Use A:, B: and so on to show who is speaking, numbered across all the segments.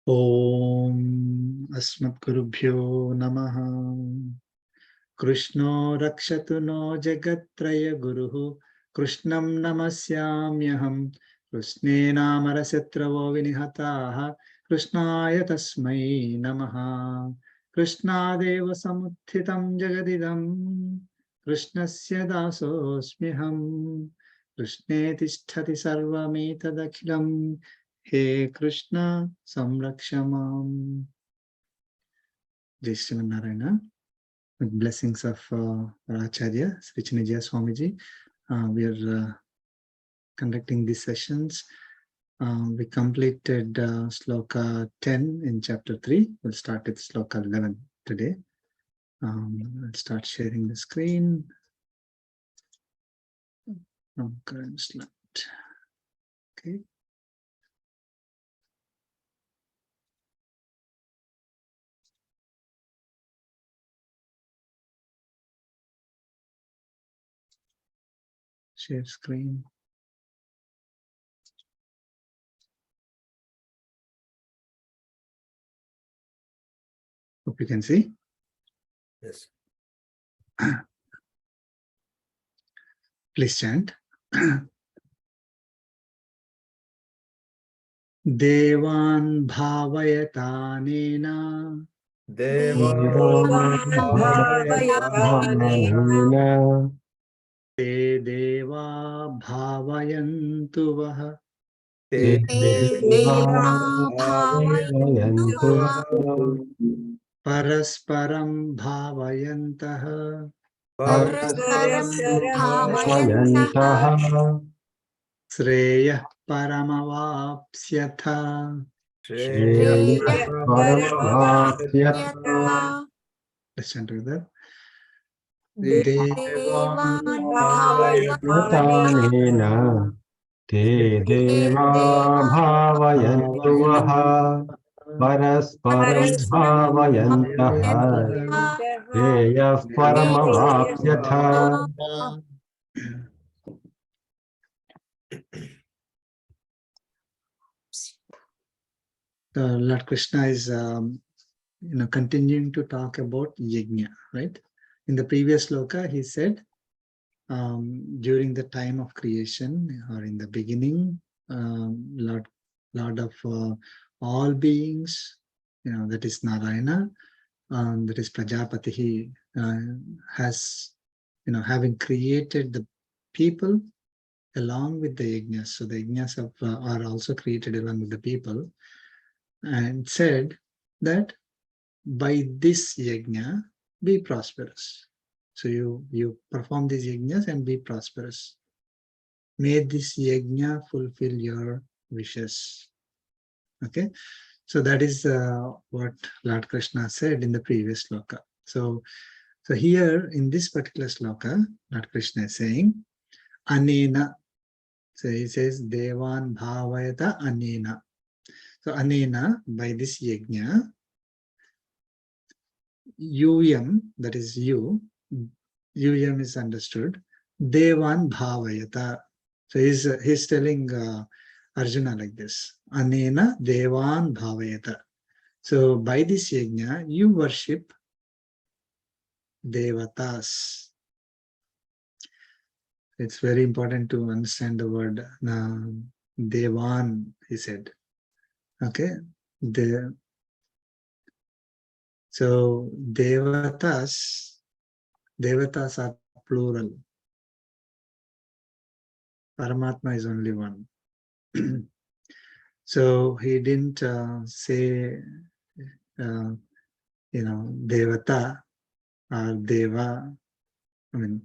A: Om Asmatgurubhyo Namaha. Krishno Rakshatu no Jagatraya Guruhu Krishnam Namasyamyaham. Krishne Namarasyatravo Vinihataha Krishnaya Tasmai Namaha. Krishna Deva Samuthitam Jagadidam Krishnasya Dasosmiham. Krishne Tisthati Sarvametadakhilam. He Krishna Samrakshamam. Jai Sri Narayana. With blessings of Acharya, Sri Chinajaya Swamiji. We are conducting these sessions. We completed Sloka 10 in chapter 3. We'll start with Sloka 11 today. I'll start sharing the screen from current slide. Okay. Share screen. Hope you can see.
B: Yes.
A: Please chant. Devan bhavayatanena te deva bhavayantu vaha.
B: Te
A: Parasparam bhavayantaha Shreyah paramavapsyatha. Listen to that.
C: Te deva bhavayantu vaha parasparam bhavayantaha Shreyah paramavapsyatha.
A: Lord Krishna is continuing to talk about Yajna, right? In the previous sloka, he said, during the time of creation or in the beginning, Lord of all beings, that is Narayana, that is Prajapati, he has, having created the people along with the yajnas. So the yajnas are also created along with the people, and said that by this yajna, be prosperous. So you perform these yajnas and be prosperous. May this yajna fulfill your wishes. Okay, so that is what Lord Krishna said in the previous sloka. So here in this particular sloka, Lord Krishna is saying, Anena. So he says, Devan bhavayata anena. So anena, by this yajna, that is you, is understood, Devan bhavayata. So he's telling Arjuna like this, Anena Devan bhavayata. So by this yajna, you worship Devathas. It's very important to understand the word Devan, he said. Okay. So Devathas are plural. Paramatma is only one. So he didn't say, Devata or Deva. I mean,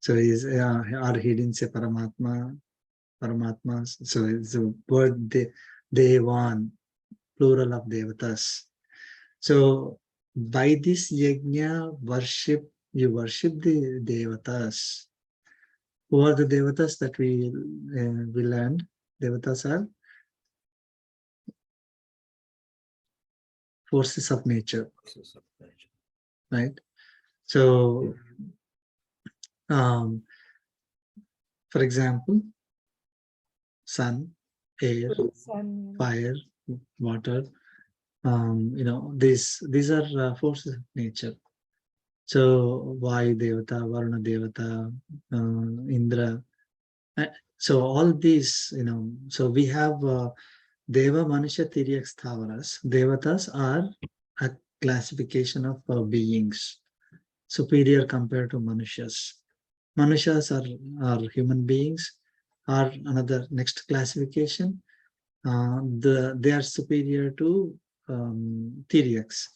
A: so or he didn't say Paramatma. So it's the word Devan, plural of Devatas. So by this yajna, you worship the Devatas. Who are the Devatas that we learned? Devatas are forces of nature, right? So, for example, sun, air, fire, water, these are forces of nature. So Vayu Devata, Varuna Devata, Indra. So all these, so we have Deva, Manusha, Tiryak, Sthavaras. Devatas are a classification of beings, superior compared to Manushas. Manushas are human beings, are another next classification. They are superior to Tiryaks.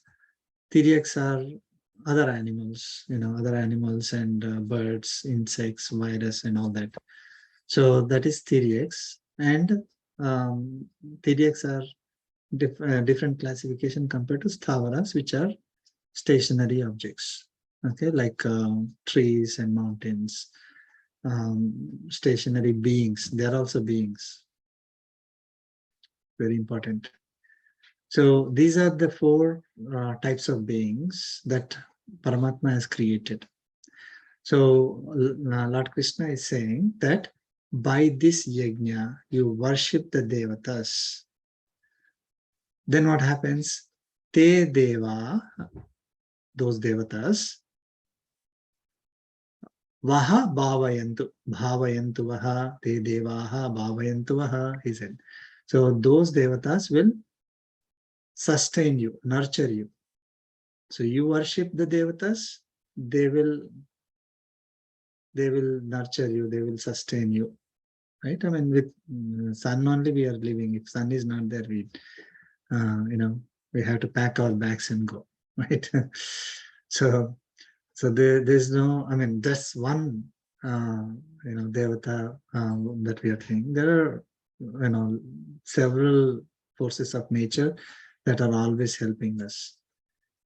A: Tiryaks are other animals, other animals and birds, insects, virus, and all that. So that is Tiryaks. And Tiryaks are different classification compared to Sthavaras, which are stationary objects. Okay, like trees and mountains, stationary beings. They are also beings. Very important. So these are the four types of beings that Paramatma has created. So Lord Krishna is saying that by this yajna, you worship the Devatas. Then what happens? Te Deva, those Devatas, Vaha Bhavayantu Vaha, Te Devaha Bhavayantu Vaha, he said. So those Devatas will sustain you, nurture you. So you worship the Devatas, they will nurture you, they will sustain you. Right? I mean, with sun only we are living. If sun is not there, we have to pack our bags and go. Right? So there's no, I mean, that's one Devata that we are seeing. There are several forces of nature that are always helping us.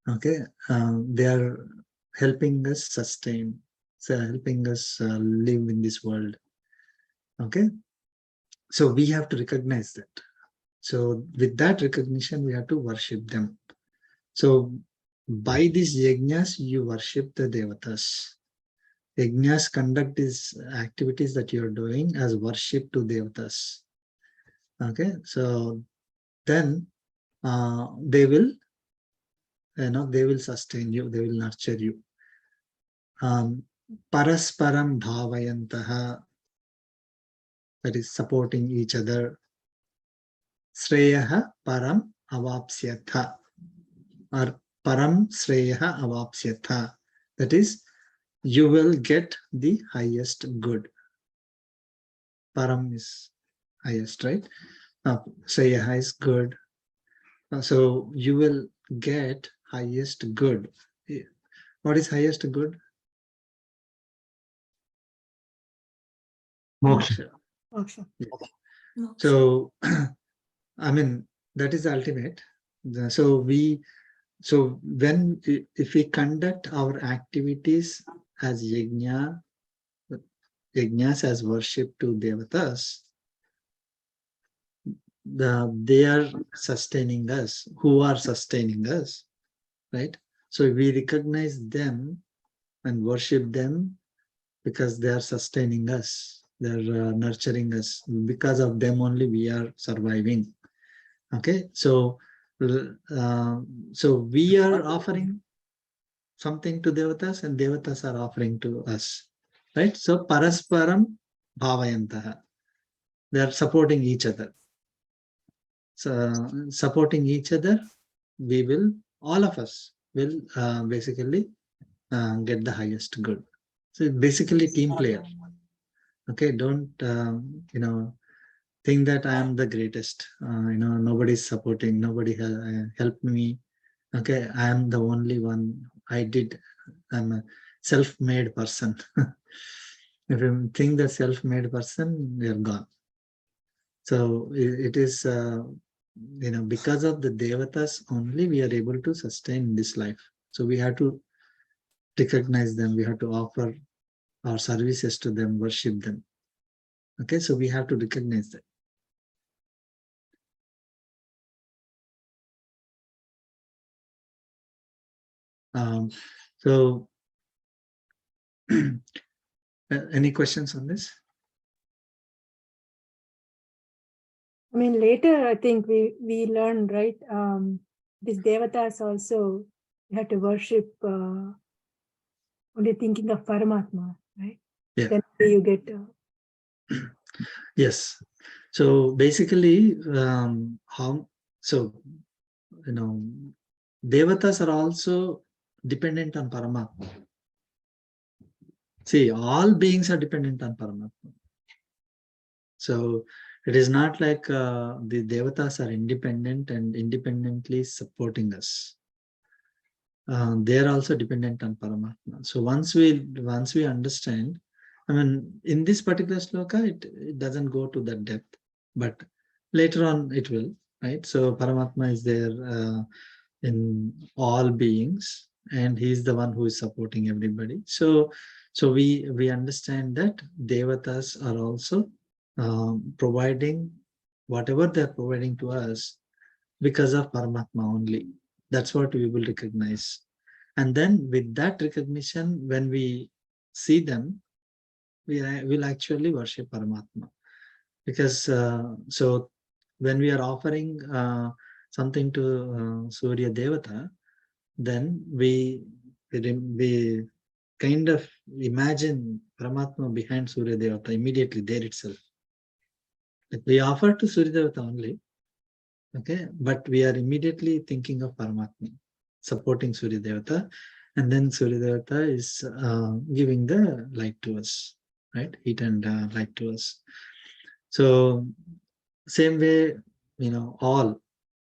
A: Okay, they are helping us sustain, so helping us live in this world. Okay, so we have to recognize that. So with that recognition, we have to worship them. So by these yajnas, you worship the Devatas. Yajnas conduct these activities that you're doing as worship to Devatas. Okay, so then they will, they will sustain you, they will nurture you. Parasparam bhavayantaha, that is supporting each other. Sreyaha param avapsyatha, or param sreyaha avapsyatha, that is, you will get the highest good. Param is highest, right? Sreyaha is good. So you will get highest good. What is highest good?
C: Moksha.
D: Moksha.
A: Yes. So, I mean, that is the ultimate. So when, if we conduct our activities as yajnas as worship to Devatas, they are sustaining us, who are sustaining us, right? So we recognize them and worship them because they are sustaining us, they're nurturing us. Because of them only we are surviving. Okay, so we are offering something to Devatas and Devatas are offering to us, right? So parasparam bhavayantaha, they are supporting each other. So supporting each other, we will, all of us will basically get the highest good. So basically team player. Okay, don't think that I am the greatest. Nobody's supporting, nobody helped me. Okay, I am the only one. I'm a self-made person. If you think the self-made person, you're gone. So it is, because of the Devatas only we are able to sustain this life. So we have to recognize them. We have to offer our services to them, worship them. Okay, so we have to recognize that. So any questions on this?
D: I mean, later I think we learned, right? these Devathas also, you have to worship only thinking of Paramatma, right?
A: Yeah.
D: Then you get.
A: Yes. So basically, Devatas are also dependent on Paramatma. See, all beings are dependent on Paramatma. So it is not like the Devatas are independent and independently supporting us. They are also dependent on Paramatma. So once we understand, I mean, in this particular sloka, it doesn't go to that depth, but later on it will, right? So Paramatma is there in all beings, and he is the one who is supporting everybody. So we understand that Devatas are also providing whatever they're providing to us because of Paramatma only. That's what we will recognize. And then with that recognition, when we see them, we will actually worship Paramatma. Because so when we are offering something to Surya Devata, then we kind of imagine Paramatma behind Surya Devata immediately there itself. Like we offer to Surya Devata only, okay, but we are immediately thinking of Paramatma, supporting Surya Devata, and then Surya Devata is giving the light to us, right? Heat and light to us. So same way, all,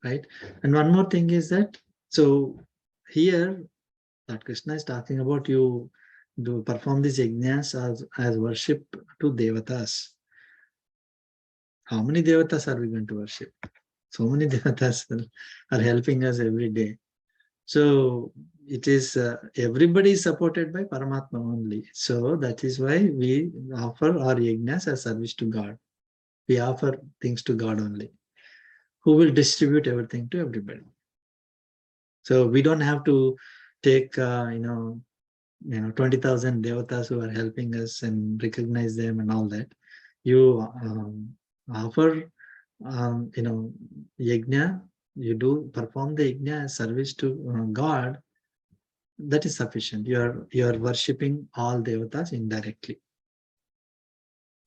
A: right? And one more thing is that, so here, that Krishna is talking about you do perform these yajnas as worship to Devatas. How many Devatas are we going to worship? So many Devatas are helping us every day. So it is everybody is supported by Paramatma only. So that is why we offer our yajnas as service to God. We offer things to God only, who will distribute everything to everybody. So we don't have to take 20,000 devatas who are helping us and recognize them and all that. You offer yajna, you do perform the yajna as service to God. That is sufficient. You are worshipping all devatas indirectly,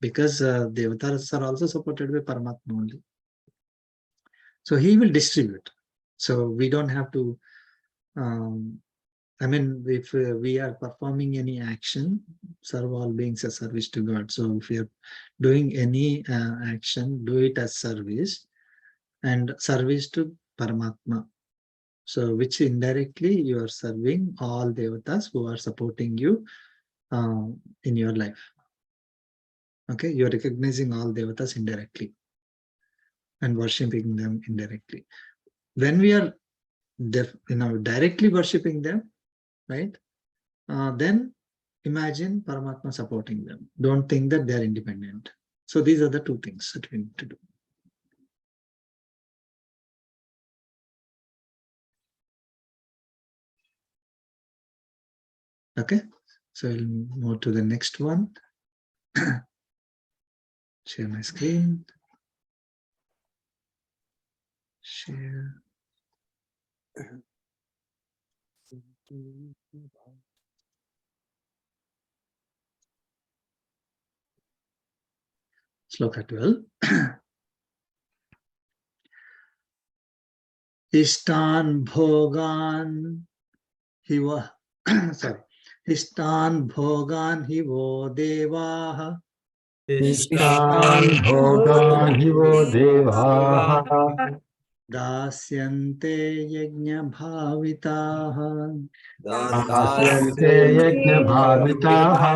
A: because devatas are also supported by Paramatma only. So he will distribute. So we don't have to if we are performing any action, serve all beings as service to God. So if you're doing any action, do it as service, and service to Paramatma. So which indirectly you are serving all devatas who are supporting you in your life. Okay, you're recognizing all devatas indirectly and worshipping them indirectly. When we are directly worshipping them, right? Then imagine Paramatma supporting them. Don't think that they are independent. So these are the two things that we need to do. Okay, so I'll move to the next one. Share my screen. Share. Sloka 12. Ishtan bhogan hiva. Sorry. Ishtan bhogan hivo devaha.
C: Ishtan bhogan hivo devaha
A: Dasyante yajna bhavitaha.
C: dasyante yajna bhavitaha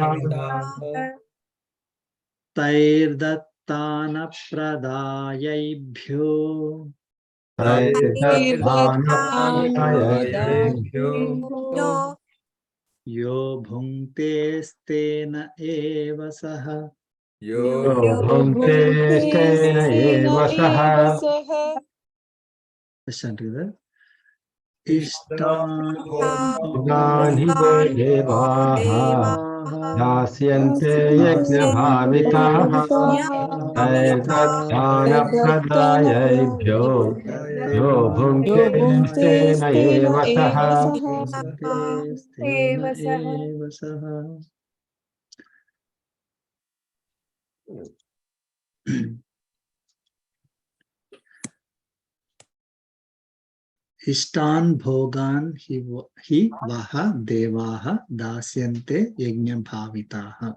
A: Tairdattana pradayebhyo yo bhunte stena eva saha.
C: bhunte stena eva saha
A: Listen to that. Ishtan
C: bhogan hivo devaha दास्यन्ते यज्ञभाविताः तैर्दत्तानप्रदायैभ्यो यो भुङ्क्ते तेन एव सः
A: Ishtan bhogan hi vaha devaha dasyante yajna bhavitaha.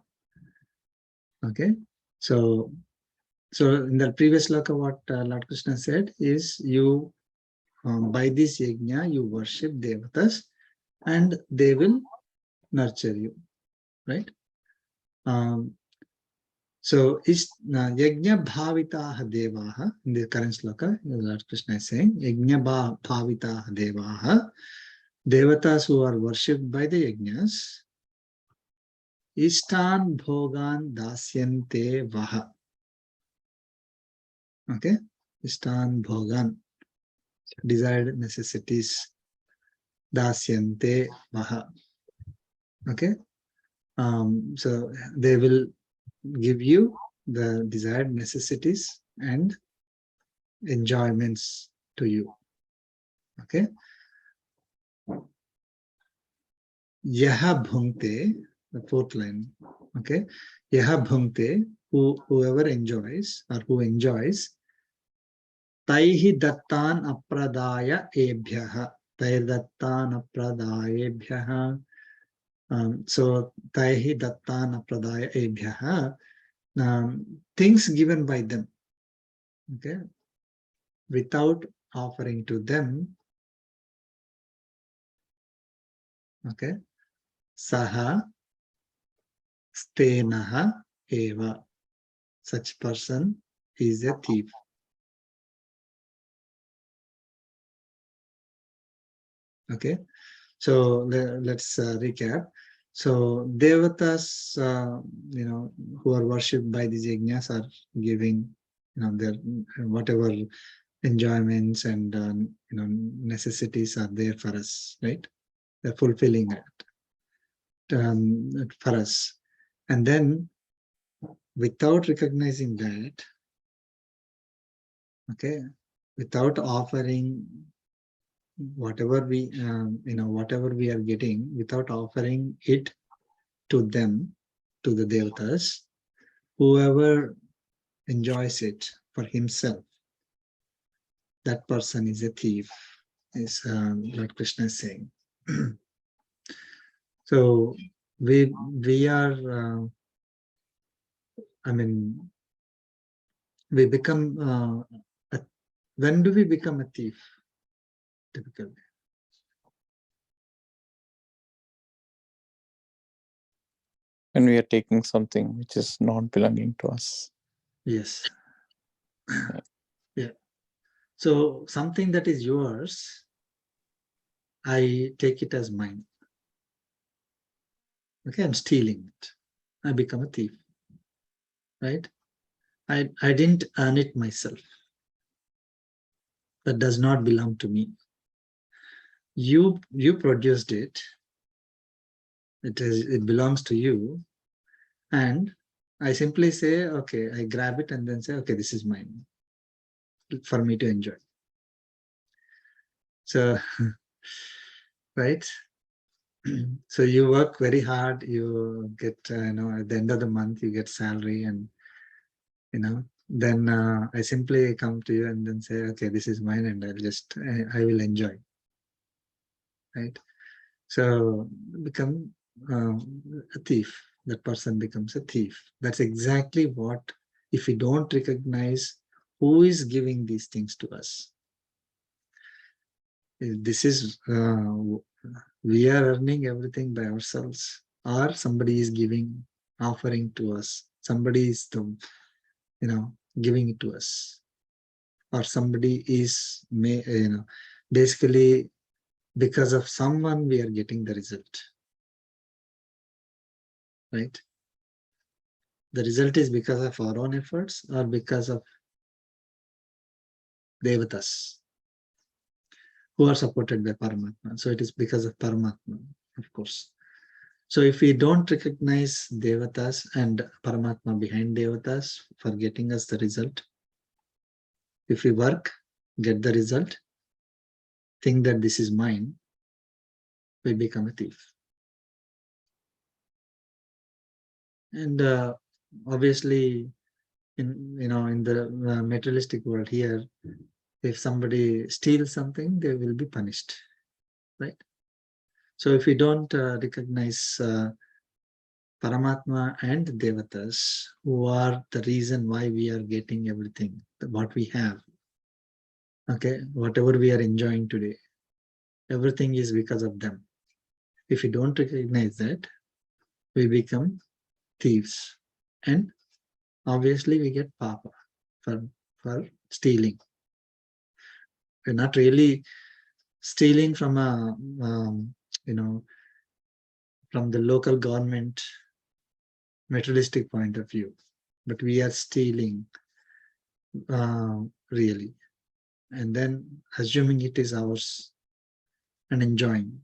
A: Okay, so in the previous sloka, what Lord Krishna said is, you by this yajna you worship Devathas and they will nurture you, right? So yajna bhavitaha devaha, in the current sloka, Lord Krishna is saying, yajna bhavitaha devaha, Devatas who are worshipped by the yajnas, Ishtan bhogan dasyante vaha. Okay, Ishtan bhogan, desired necessities, dasyante vaha. Okay, so they will give you the desired necessities and enjoyments to you. Okay, yaha bhunkte, the fourth line. Okay, yaha bhunkte, whoever enjoys or who enjoys, taihi dattan apradaya ebhyaha, tair dattan apradayebhyaha. So taihi dattan apradaya ebhyaha, things given by them, okay, without offering to them, okay, saha stenaha eva, such person is a thief. Okay, so let's recap. So Devathas, who are worshipped by these yajnas are giving, their whatever enjoyments and necessities are there for us, right? They're fulfilling it for us, and then without recognizing that, okay, without offering whatever we whatever we are getting, without offering it to them, to the Devatas, whoever enjoys it for himself, that person is a thief, is Lord Krishna is saying. So we are, we become, when do we become a thief? Typically,
E: when we are taking something which is not belonging to us.
A: yes. Yeah. So something that is yours, I take it as mine. Okay, I'm stealing it. I become a thief, right? I didn't earn it myself. That does not belong to me. You produced it. It belongs to you, and I simply say, okay, I grab it and then say, okay, this is mine for me to enjoy. So, right? So you work very hard. You get, at the end of the month, you get salary, and then I simply come to you and then say, okay, this is mine, and I will enjoy. Right? So become a thief. That person becomes a thief. That's exactly what, if we don't recognize who is giving these things to us. This is, we are earning everything by ourselves, or somebody is giving, offering to us. Somebody is giving it to us, or somebody is, basically because of someone we are getting the result, right? The result is because of our own efforts or because of Devathas who are supported by Paramatma. So it is because of Paramatma, of course. So if we don't recognize Devathas and Paramatma behind Devathas for getting us the result, if we work, get the result, think that this is mine, we become a thief. And obviously, in the materialistic world here, if somebody steals something, they will be punished, right? So if we don't recognize Paramatma and Devathas, who are the reason why we are getting everything, what we have, okay, whatever we are enjoying today, everything is because of them. If we don't recognize that, we become thieves, and obviously we get papa for stealing. We're not really stealing from a from the local government materialistic point of view, but we are stealing really, and then assuming it is ours and enjoying.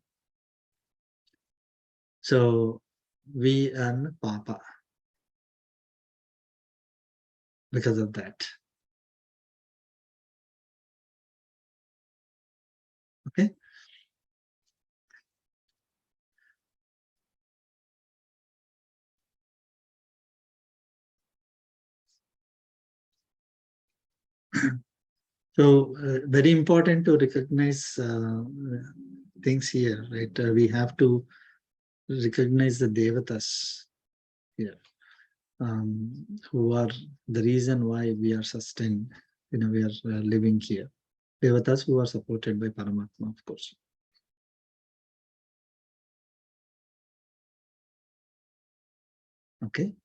A: So we earn papa because of that. Okay. So very important to recognize things here, right? We have to recognize the Devathas here, who are the reason why we are sustained, we are living here. Devathas who are supported by Paramatma, of course. Okay.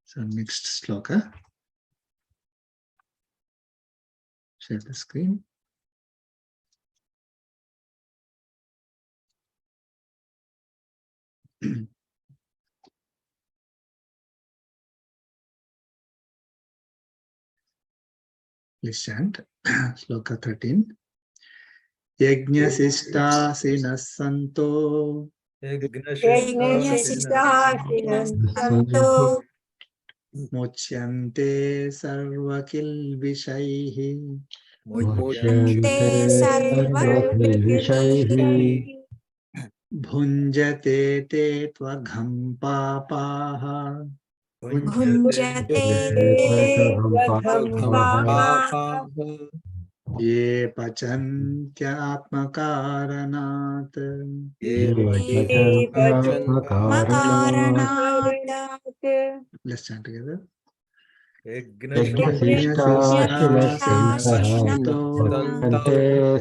A: So next sloka. Share the screen. Please chant. Sloka 13. Yajnasishtasinah santo
D: Yajnasishtasinantanto
A: muchyante sarvakilvishaihi
C: Muchyante
D: sarvakilvishaihi
C: sarvakilvishaihi
A: bhunjate te tvagham papaha
D: bhunjate te
C: Ekvagham
D: vadham
C: papaha
D: papaha
A: ye pachantyatmakaranat.
C: ye
D: ye
C: pachantyatmakaranat
D: pachantyatmakaranat.
A: Let's chant together.
C: Yajnasishtasina santah
A: Santo
C: Muchyante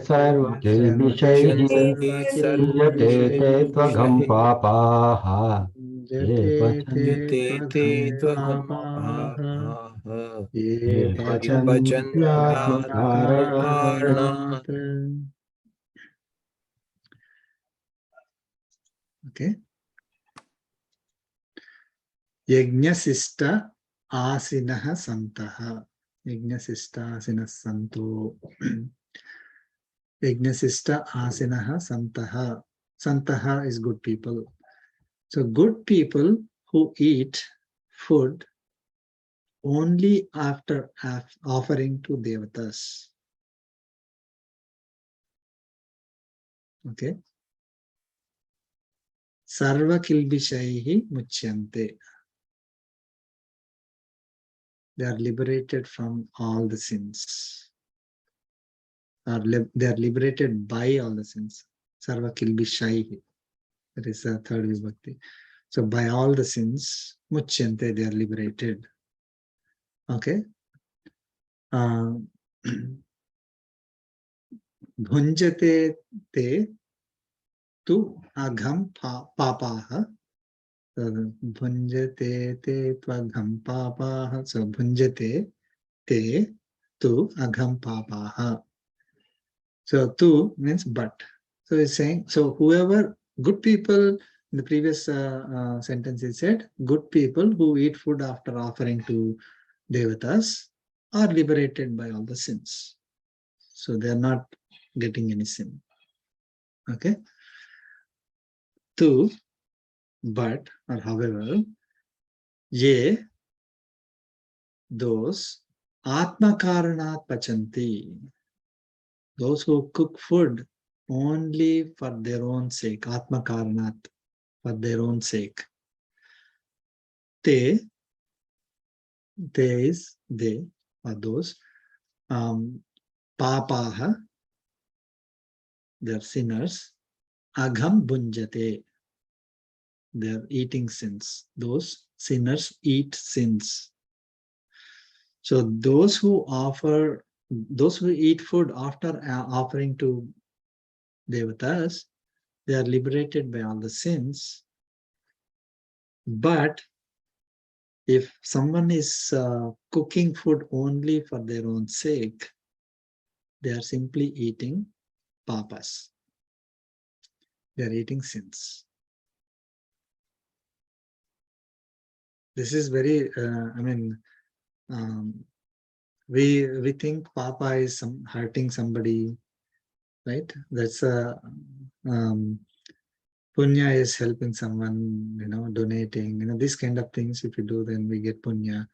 C: sarvakilvishaihi Bhunjate te tvagham papaha ye
A: Jate
C: pachantyatmakaranat
A: tvagam papaha ye
C: ye pachantyatmakaranat.
A: pachantyatmakaranat. Okay. Yajnasista asinaha santaha. Yajnasista asinas santo. Yajnasista asinaha santaha. Santaha is good people. So good people who eat food only after offering to Devathas. Okay. Sarva kilbishaihi muchyante. They are liberated from all the sins. They are liberated by all the sins. Sarva kilbishaihi. That is the third vibhakti. So by all the sins, muchyante, they are liberated. Okay. Bhunjate te tu agham papaha. Bhunjate te tvagham papaha. So bhunjate te tu agham papaha. So tu means but. So it's saying, so whoever, good people, in the previous sentence it said, good people who eat food after offering to Devathas are liberated by all the sins. So they are not getting any sin. Okay. Tu but or however, ye, those atma karanat pachanti, those who cook food only for their own sake, atma karanat, for their own sake. They is they or those papaha, they're sinners, agham bunjate, they're eating sins. Those sinners eat sins. So those who eat food after offering to Devathas, they are liberated by all the sins. But if someone is cooking food only for their own sake, they are simply eating papas. They are eating sins. This is very, we think papa is hurting somebody, right? That's punya is helping someone, donating, these kind of things. If you do, then we get punya.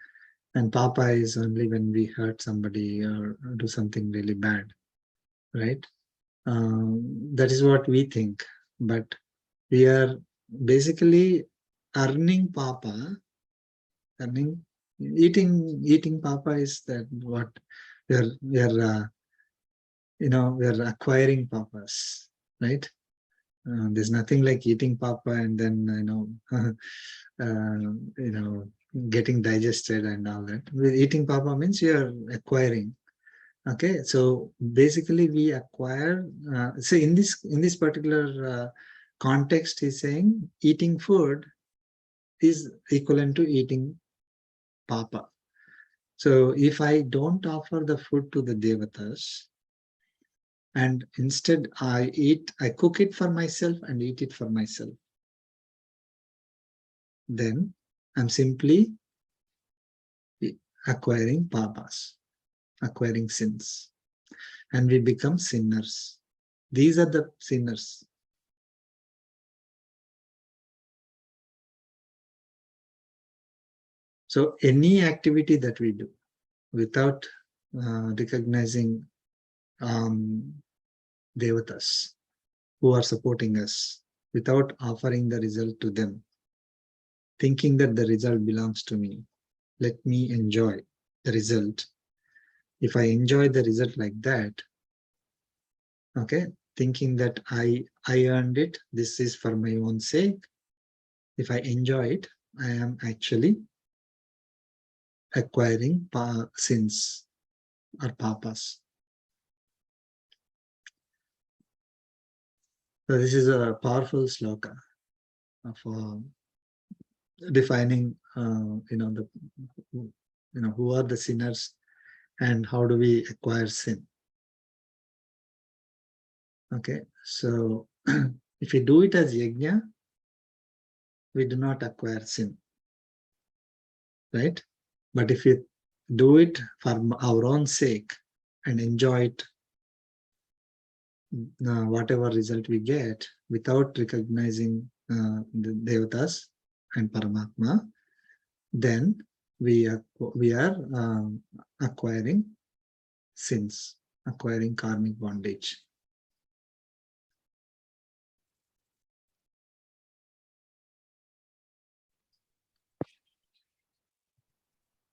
A: And papa is only when we hurt somebody or do something really bad, right? That is what we think. But we are basically earning papa. Eating papa is that what we are acquiring papas, right? There's nothing like eating papa and then getting digested and all that. Eating papa means you are acquiring. Okay, so basically we acquire. So in this particular context, he's saying eating food is equivalent to eating papa. So if I don't offer the food to the Devathas, and instead I cook it for myself and eat it for myself, then I'm simply acquiring papas, acquiring sins, and we become sinners. These are the sinners. So any activity that we do without recognizing Devathas who are supporting us, without offering the result to them, thinking that the result belongs to me, let me enjoy the result. If I enjoy the result like that, okay, thinking that I earned it, this is for my own sake, if I enjoy it, I am actually acquiring sins or papas. So this is a powerful sloka of defining, who are the sinners and how do we acquire sin. Okay, so if we do it as yajna, we do not acquire sin, right? But if we do it for our own sake and enjoy it, whatever result we get, without recognizing the Devathas and Paramatma, then we are acquiring sins, acquiring karmic bondage.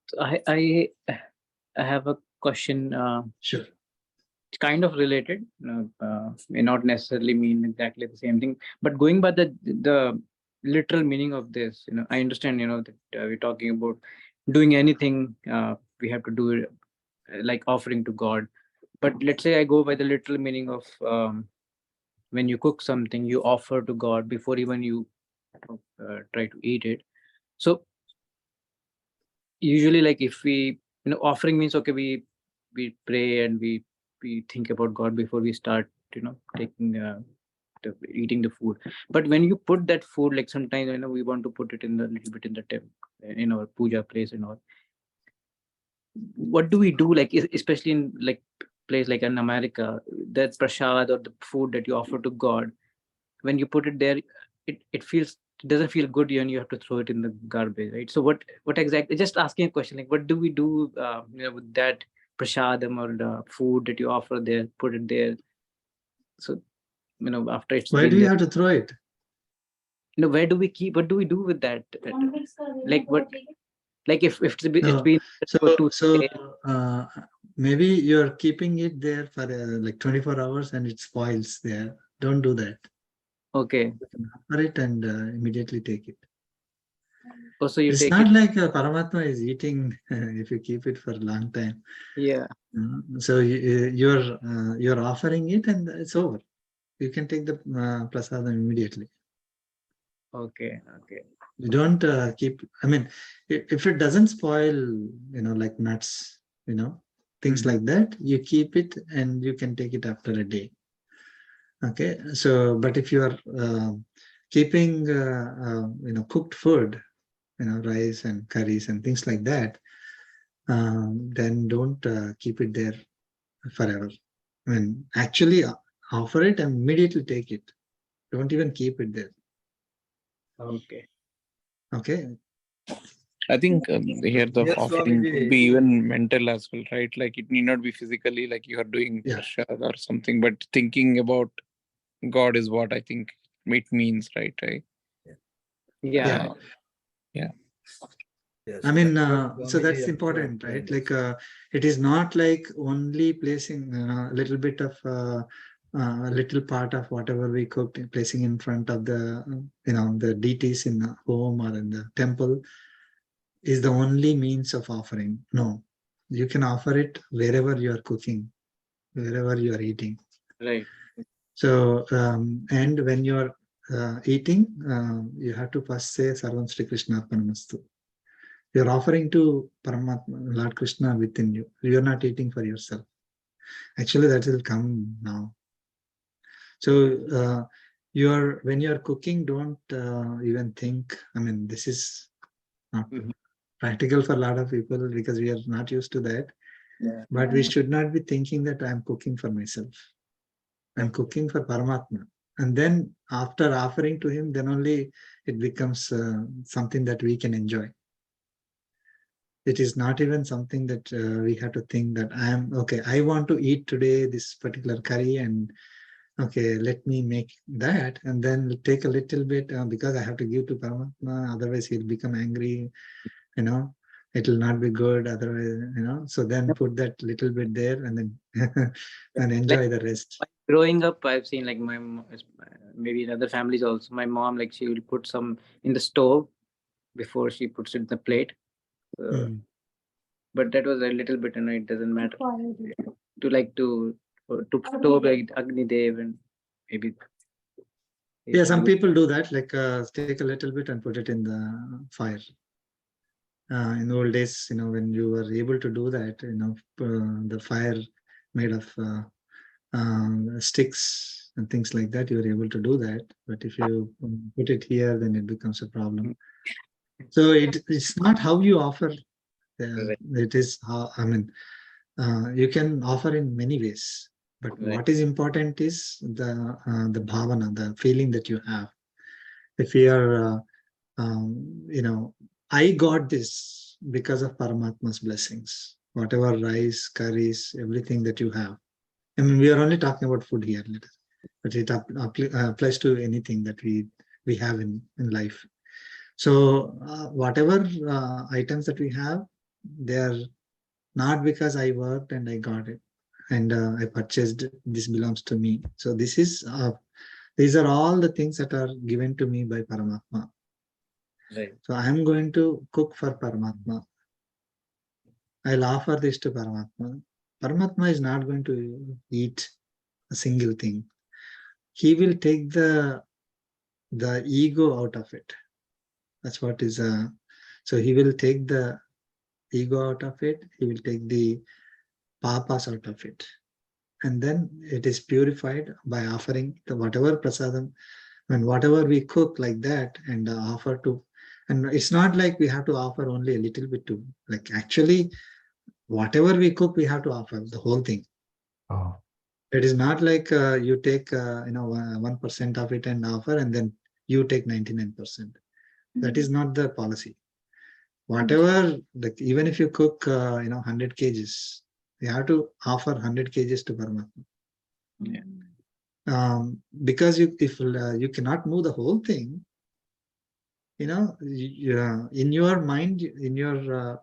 F: So I have a question.
A: Sure.
F: It's kind of related, may not necessarily mean exactly the same thing, but going by the literal meaning of this, I understand, that we're talking about doing anything, we have to do it like offering to God. But let's say I go by the literal meaning of when you cook something, you offer to God before even you try to eat it. So usually, like if we, offering means, okay, we pray and we think about God before we start, taking eating the food. But when you put that food, like sometimes we want to put it in the little bit in the temple, in our puja place and all. What do we do, like especially in like place like in America, that prasad or the food that you offer to God, when you put it there, it feels it doesn't feel good and you have to throw it in the garbage, right? So what exactly, just asking a question, like what do we do with that prasadam or the food that you offer there, put it there, so after it's
A: Why
F: been
A: do you
F: there,
A: have to throw it?
F: where do we keep, what do we do with that? Like what, like if it's
A: No.
F: been for 2 days.
A: Maybe you're keeping it there for like 24 hours and it spoils there. Don't do that.
F: Okay.
A: Offer it and immediately take it.
F: Also you
A: It's
F: take
A: not
F: it.
A: like Paramatma is eating if you keep it for a long time.
F: Yeah.
A: So you're offering it and it's over. You can take the prasadam immediately.
F: Okay.
A: You don't keep. I mean, if it doesn't spoil, like nuts, things like that, you keep it and you can take it after a day. Okay. So, but if you are keeping, cooked food, rice and curries and things like that, then don't keep it there forever. I mean, actually offer it and immediately take it. Don't even keep it there.
F: Okay.
A: Okay.
E: I think here the
B: Yes,
E: offering
B: Swamiji.
E: could be even mental as well, right? Like it need not be physically like you are doing
A: Yeah.
E: prasad or something, but thinking about God is what I think it means, right?
F: Yeah.
A: Yeah.
B: Yes,
A: I mean,
B: that's what
A: so
B: Swamiji
A: that's
B: also
A: important, right?
B: explained.
A: Like, it is not like only placing a little bit of a little part of whatever we cooked, placing in front of the deities in the home or in the temple is the only means of offering. No, you can offer it wherever you are cooking, wherever you are eating.
F: Right.
A: So, and when you are eating, you have to first say Sarvam Sri Krishna Arpanamastu. You're offering to Paramatma, Lord Krishna within you. You're not eating for yourself. Actually, that will come now. So when you're cooking, don't even think. I mean, this is not practical for a lot of people because we are not used to that.
F: Yeah.
A: But we should not be thinking that I'm cooking for myself. I'm cooking for Paramatma. And then after offering to him, then only it becomes something that we can enjoy. It is not even something that we have to think that I want to eat today this particular curry and okay, let me make that and then take a little bit because I have to give to Paramatma, otherwise he'll become angry, it will not be good otherwise, so then put that little bit there and then and enjoy the rest.
F: Growing up, I've seen like maybe in other families also, my mom, like she will put some in the stove before she puts it in the plate. But that was a little bit, it doesn't matter. To stove like Agni Dev and maybe.
A: Yeah, some people do that, like take a little bit and put it in the fire. In the old days, when you were able to do that, the fire made of sticks and things like that, you were able to do that. But if you put it here, then it becomes a problem. So it's not how you offer. It is how, you can offer in many ways. But what is important is the bhavana, the feeling that you have. If you are, I got this because of Paramatma's blessings. Whatever rice, curries, everything that you have. I mean, we are only talking about food here, but it applies to anything that we have in life. So whatever items that we have, they are not because I worked and I got it and I purchased it. This belongs to me. So these are all the things that are given to me by Paramatma.
F: Right.
A: So I am going to cook for Paramatma. I'll offer this to Paramatma. Paramatma is not going to eat a single thing. He will take the ego out of it. That's what is so he will take the ego out of it. He will take the papas out of it. And then it is purified by offering the whatever prasadam and whatever we cook like that and offer to. And it's not like we have to offer only a little bit to, like actually whatever we cook, we have to offer the whole thing. It is not like you take 1% of it and offer and then you take 99%. That is not the policy. Whatever, like even if you cook, 100 kgs, you have to offer 100 kgs to Paramatma.
F: Yeah.
A: Because if you cannot move the whole thing, in your mind, in your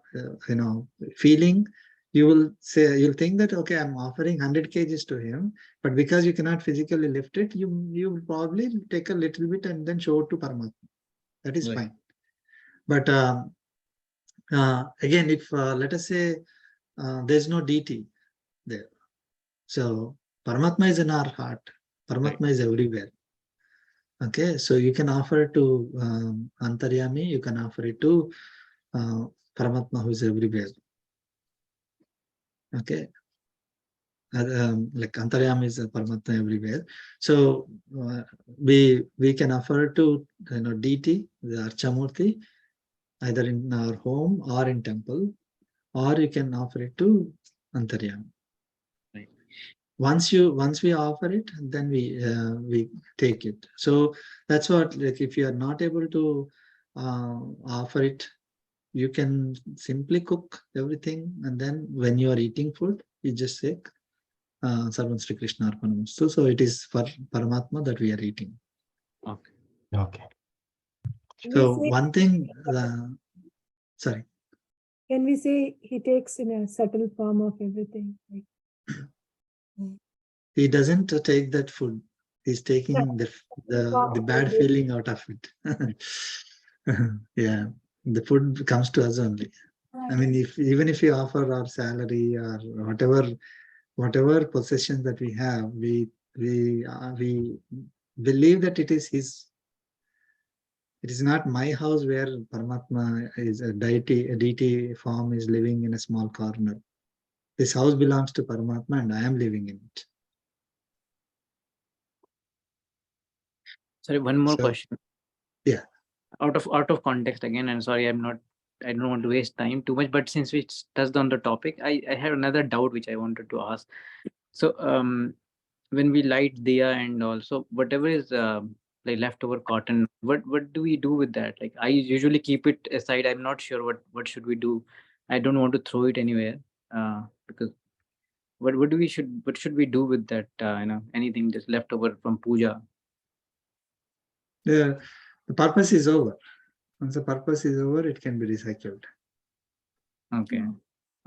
A: feeling, you'll think that, okay, I'm offering 100 kgs to him, but because you cannot physically lift it, you will probably take a little bit and then show it to Paramatma. That is
F: Right.
A: fine. But again, if let us say there's no deity there, so Paramatma is in our heart. Paramatma is everywhere. Okay, so you can offer it to Antaryami, you can offer it to Paramatma who is everywhere. Okay, like Antaryami is a Paramatma everywhere. So we can offer it to deity, the Archamurti, either in our home or in temple, or you can offer it to Antaryami.
F: Right.
A: Once we offer it, then we take it. So that's what, like, if you are not able to offer it, you can simply cook everything, and then when you are eating food, you just say Sarvam Sri Krishna Arpanamastu. So it is for Paramatma that we are eating.
F: Okay.
C: Okay.
A: So
D: We say,
A: one thing, sorry.
D: can we say he takes in a subtle form of everything? Like,
A: He doesn't take that food. He's taking the bad feeling out of it. Yeah, the food comes to us only. I mean, even if you offer our salary or whatever possessions that we have, we believe that it is his. It is not my house where Paramatma is a deity form is living in a small corner. This house belongs to Paramatma, and I am living in it.
F: Sorry, one more
A: So,
F: question.
A: yeah.
F: Out of context again, and sorry, I don't want to waste time too much, but since we touched on the topic, I have another doubt which I wanted to ask. So when we light diya and also whatever is like leftover cotton, what do we do with that? Like, I usually keep it aside. I'm not sure what should we do. I don't want to throw it anywhere because what should we do with that? Anything just leftover from puja.
A: The purpose is over. Once the purpose is over, it can be recycled.
F: Okay.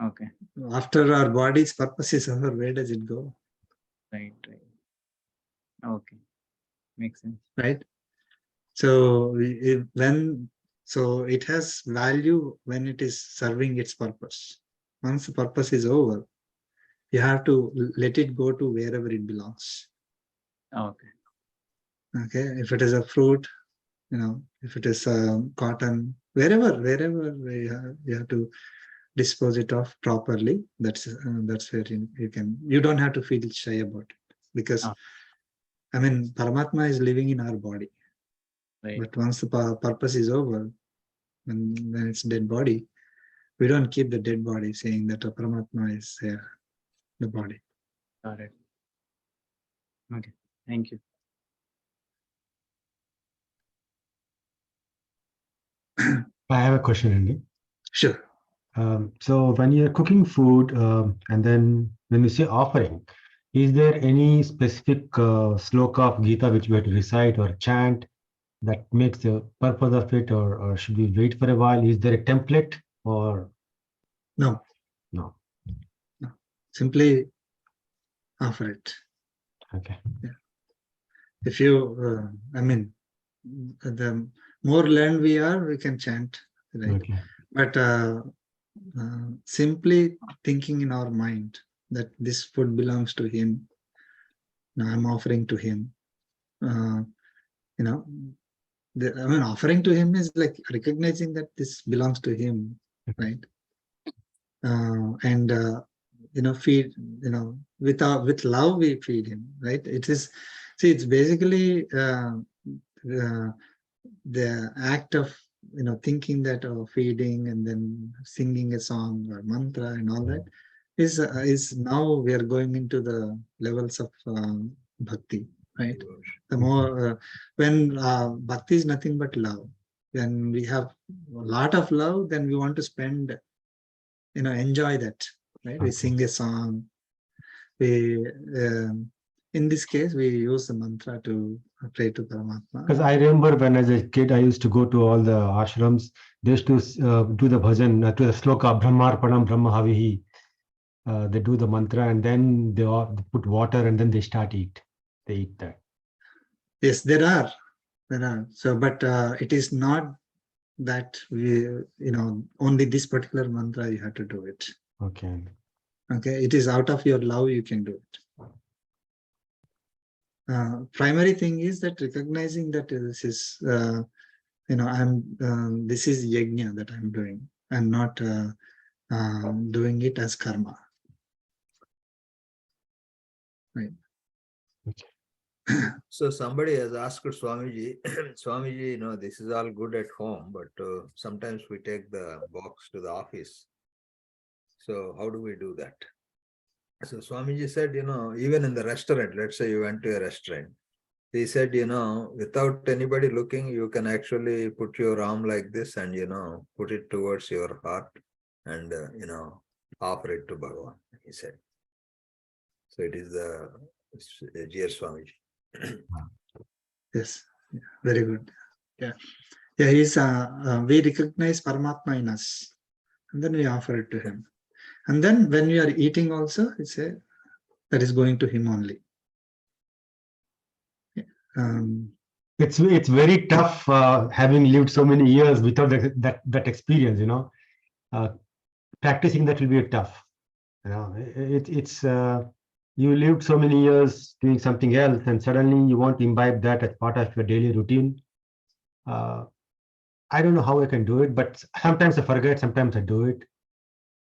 F: Okay.
A: After our body's purpose is over, where does it go?
F: Right. Okay. Makes sense.
A: Right? So it has value when it is serving its purpose. Once the purpose is over, you have to let it go to wherever it belongs.
F: Okay.
A: Okay, if it is a fruit, if it is cotton, wherever you have to dispose it off properly. That's where you don't have to feel shy about it, because I mean, Paramatma is living in our body.
F: Right.
A: But once the purpose is over, when it's dead body, we don't keep the dead body saying that a Paramatma is the body.
F: Got it. Okay. Thank you.
C: I have a question, Andy.
A: Sure.
C: So when you're cooking food, and then when you say offering, is there any specific sloka of Gita which we have to recite or chant that makes the purpose of it, or should we wait for a while? Is there a template or
A: No.
C: no?
A: Simply offer it.
C: Okay.
A: Yeah. If you, the more learned we are, we can chant, right?
C: Okay.
A: But simply thinking in our mind that this food belongs to him, now I'm offering to him. Offering to him is like recognizing that this belongs to him, right? And feed, with love we feed him, right? It's basically the act of thinking that, feeding and then singing a song or mantra and all that is now we are going into the levels of bhakti, right? The more, when bhakti is nothing but love, when we have a lot of love, then we want to spend, enjoy that, right? We sing a song. We, in this case, we use the mantra to pray to Paramatma.
C: Because I remember when as a kid, I used to go to all the ashrams. They used to do the bhajan to the sloka, Brahmarpanam Brahma Havihi. They do the mantra and then they put water and then they start eat. They eat that.
A: Yes, there are. So, but it is not that we, only this particular mantra you have to do it.
C: Okay.
A: Okay, it is out of your love you can do it. Primary thing is that recognizing that this is, this is yajna that I'm doing. I'm not doing it as karma. Right.
C: Okay.
B: So somebody has asked Swamiji, Swamiji, this is all good at home, but sometimes we take the box to the office. So how do we do that? So Swamiji said, even in the restaurant, let's say you went to a restaurant, he said, without anybody looking, you can actually put your arm like this and, put it towards your heart and, offer it to Bhagavan, he said. So it is the G.R. Swamiji.
A: Yes, yeah, very good. Yeah, he's we recognize Paramatma in us, and then we offer it to him. And then when we are eating also, it's that is going to him only.
C: It's very tough having lived so many years without that experience. Practicing that will be tough. It's you lived so many years doing something else, and suddenly you want to imbibe that as part of your daily routine. I don't know how I can do it, but sometimes I forget, sometimes I do it.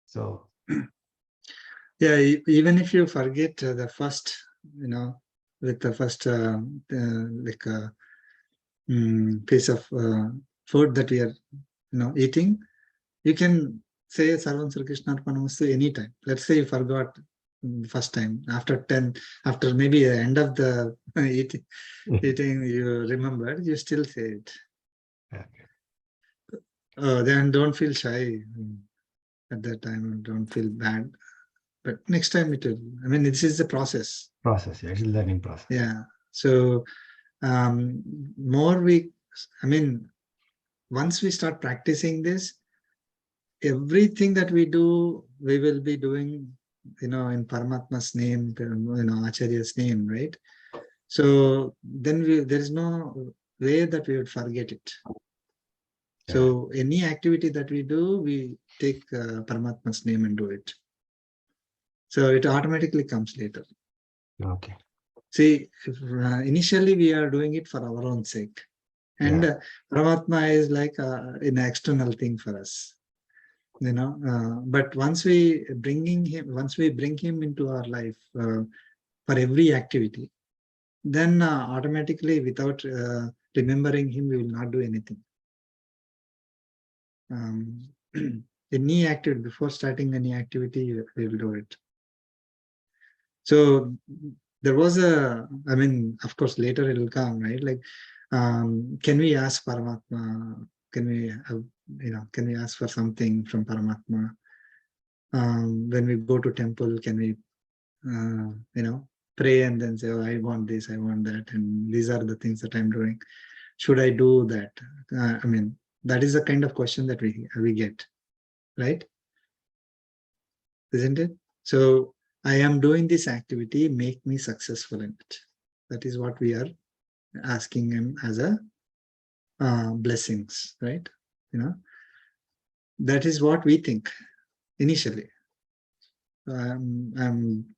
C: So
A: yeah, even if you forget the first, with the first piece of food that we are, eating, you can say Sarvam Sri Krishna Arpanamastu anytime. Let's say you forgot first time, after maybe the end of the eating, you remembered, you still say it. Then don't feel shy at that time, don't feel bad. But next time it will, this is the process.
C: Process, yeah, it's a learning process.
A: Yeah. So once we start practicing this, everything that we do, we will be doing, in Paramatma's name, Acharya's name, right? So then there is no way that we would forget it.
C: Yeah.
A: So any activity that we do, we take Paramatma's name and do it. So it automatically comes later.
C: Okay.
A: See, initially we are doing it for our own sake. And Paramatma is like an external thing for us. But once we bring him into our life for every activity, then automatically, without remembering him, we will not do anything. Any activity, before starting any activity, we will do it. So there was of course, later it will come, right? Like, can we ask Paramatma? Can we ask for something from Paramatma? When we go to temple, can we, pray and then say, oh, I want this, I want that, and these are the things that I'm doing. Should I do that? That is the kind of question that we get, right? Isn't it? So I am doing this activity, make me successful in it. That is what we are asking him as a blessings, right? That is what we think initially. I'm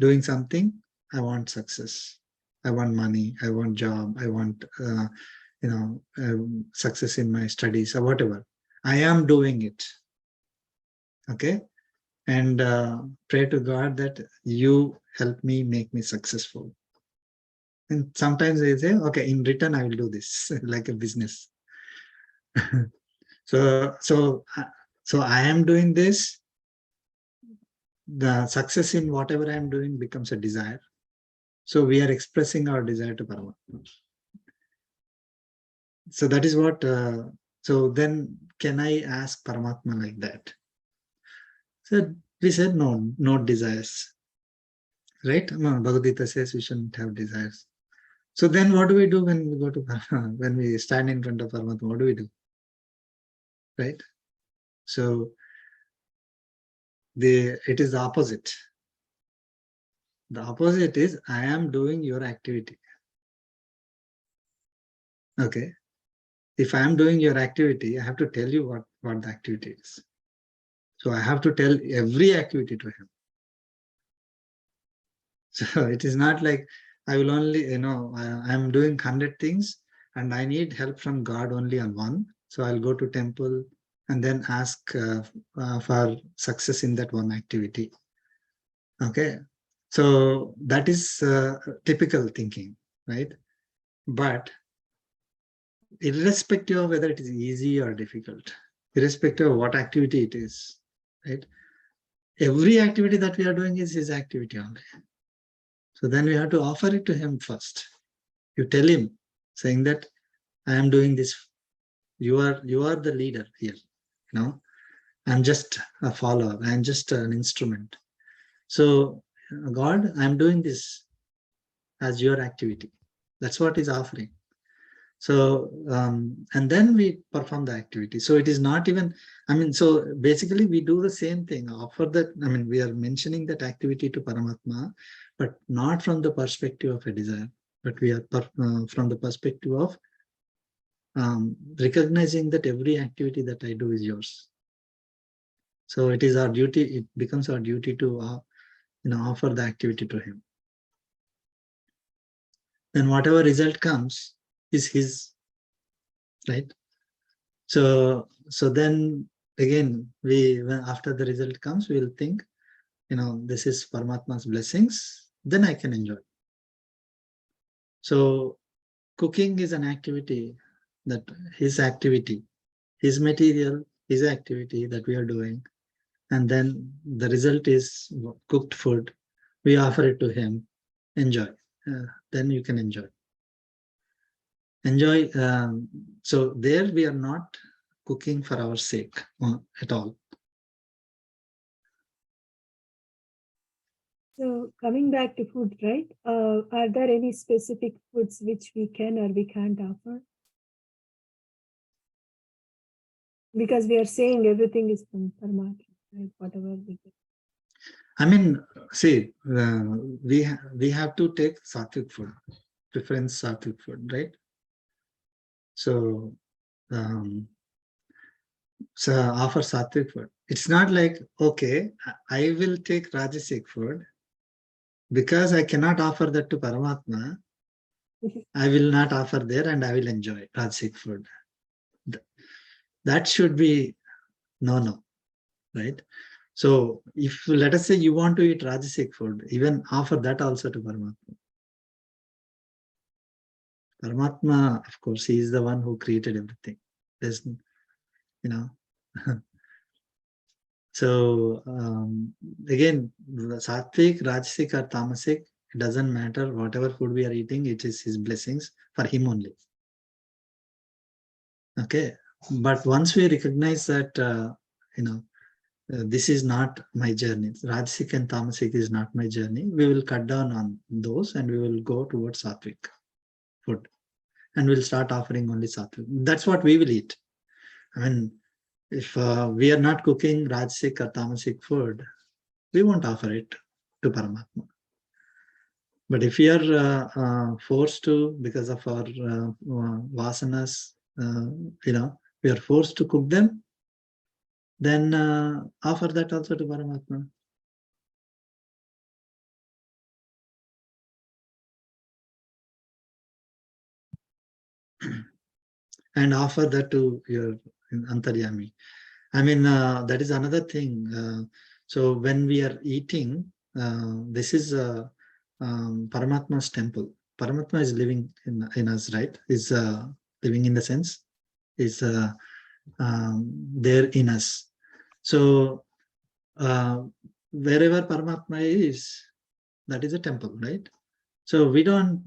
A: doing something, I want success, I want money, I want job, I want success in my studies or whatever. I am doing it, okay? And pray to God that you help me, make me successful. And sometimes they say, okay, in return I will do this, like a business. So I am doing this. The success in whatever I am doing becomes a desire. So we are expressing our desire to Paramatma. So that is what, so then can I ask Paramatma like that? So we said no, no desires. Right? No, Bhagavad Gita says we shouldn't have desires. So then what do we do when we go to when we stand in front of Paramatma? What do we do? Right? So it is the opposite. The opposite is I am doing your activity. Okay. If I am doing your activity, I have to tell you what the activity is. So I have to tell every activity to him. So it is not like I will only, I am doing 100 things and I need help from God only on one. So I'll go to temple and then ask for success in that one activity. Okay. So that is typical thinking, right? But irrespective of whether it is easy or difficult, irrespective of what activity it is, right? Every activity that we are doing is his activity only. So then we have to offer it to him first. You tell him, saying that I am doing this. You are the leader here. I'm just a follower. I'm just an instrument. So God, I'm doing this as your activity. That's what he's offering. So, and then we perform the activity. So it is not even, so basically we do the same thing, offer that, we are mentioning that activity to Paramatma, but not from the perspective of a desire, but we are from the perspective of recognizing that every activity that I do is yours. So it is our duty, it becomes our duty to, offer the activity to him. Then whatever result comes is his, right? So then again, after the result comes, we will think, this is Paramatma's blessings, then I can enjoy. So cooking is an activity that his activity, his material, his activity that we are doing. And then the result is cooked food. We offer it to him, enjoy. Then you can enjoy. Enjoy. So there we are not cooking for our sake at all.
D: So coming back to food, right? Are there any specific foods which we can or we can't offer? Because we are saying everything is from Paramatma, right? Whatever we get.
A: See, we have to take sattvic food, preference sattvic food, right? So, offer sattvic food. It's not like, okay, I will take rajasic food because I cannot offer that to Paramatma. I will not offer there and I will enjoy rajasic food. That should be no, right? So if let us say you want to eat rajasic food, even offer that also to Paramatma. Paramatma, of course, he is the one who created everything. There's, So again, sattvic, rajasic or tamasic, it doesn't matter. Whatever food we are eating, it is his blessings for him only. Okay, but once we recognize that, this is not my journey. Rajasic and tamasic is not my journey. We will cut down on those and we will go towards sattvic food, and we'll start offering only sattvic. That's what we will eat. If we are not cooking rajasic or tamasic food, we won't offer it to Paramatma. But if we are forced to, because of our vasanas, we are forced to cook them, then offer that also to Paramatma. And offer that to your Antaryami. That is another thing. So when we are eating, this is Paramatma's temple. Paramatma is living in us, right? Is living in the sense, is there in us. So wherever Paramatma is, that is a temple, right? So we don't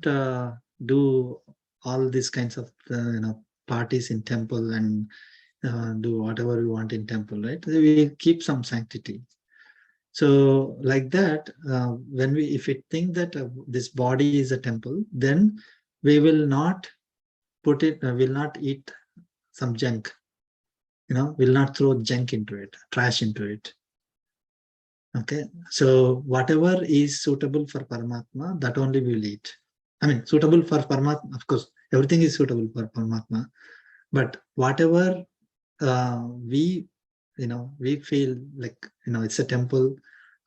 A: do all these kinds of parties in temple and do whatever we want in temple, right? We keep some sanctity. So like that, if we think that this body is a temple, then we will not will not eat some junk, will not throw junk into it, trash into it. Okay, so whatever is suitable for Paramatma, that only we will eat. I mean, suitable for Paramatma, of course, everything is suitable for Paramatma, but whatever we feel like, it's a temple,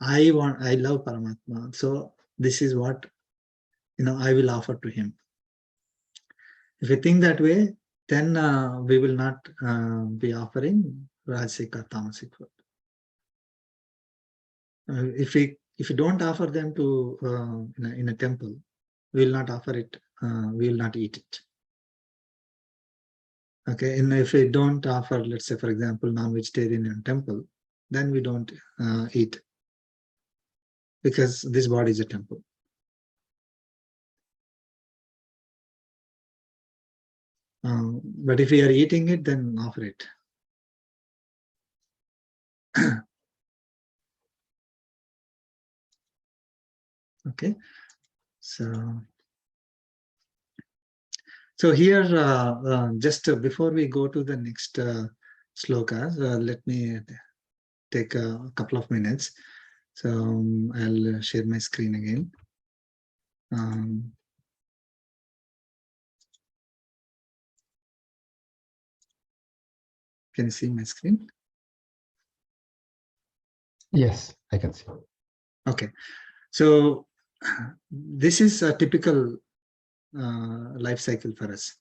A: I love Paramatma, so this is what I will offer to him. If we think that way, then we will not be offering Rajasic or Tamasic food. If we don't offer them to in a temple, we will not offer it. We will not eat it. Okay, and if we don't offer, let's say, for example, non-vegetarian in temple, then we don't eat, because this body is a temple. But if we are eating it, then offer it. Okay, so here, just before we go to the next slokas, let me take a couple of minutes. So I'll share my screen again. Can you see my screen?
C: Yes, I can see.
A: Okay, so this is a typical life cycle for us.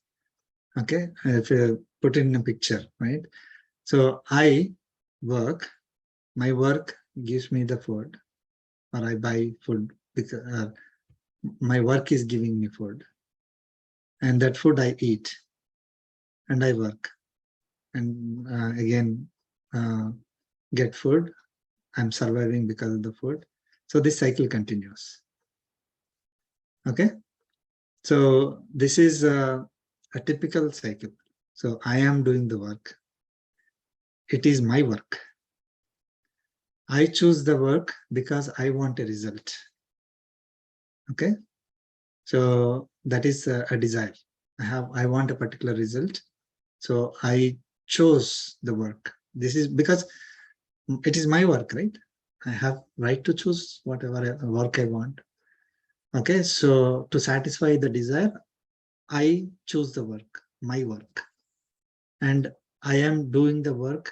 A: Okay, if you put it in a picture, right? So I work, my work gives me the food, or I buy food because my work is giving me food, and that food I eat, and I work, and again get food. I'm surviving because of the food. So this cycle continues. Okay, so this is a typical cycle. So I am doing the work. It is my work. I choose the work because I want a result. Okay, so that is a desire. I want a particular result, so I chose the work. This is because it is my work, right? I have right to choose whatever work I want. Okay, so to satisfy the desire, I choose the work, my work, and I am doing the work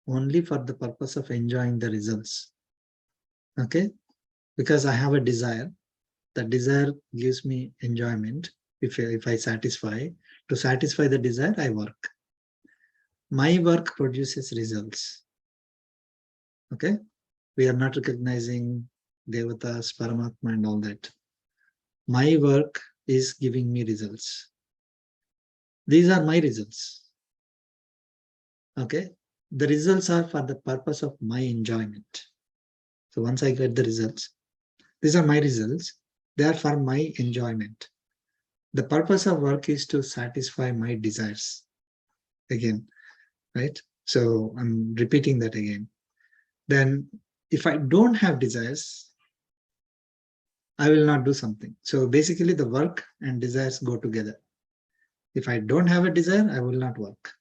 A: only for the purpose of enjoying the results. Okay, because I have a desire. That desire gives me enjoyment. If I satisfy, to satisfy the desire, I work. My work produces results. Okay, we are not recognizing Devathas, Paramatma, and all that. My work is giving me results. These are my results. Okay, the results are for the purpose of my enjoyment. So once I get the results, these are my results. They are for my enjoyment. The purpose of work is to satisfy my desires. Again, right? So I'm repeating that again. Then if I don't have desires, I will not do something. So basically the work and desires go together. If I don't have a desire, I will not work.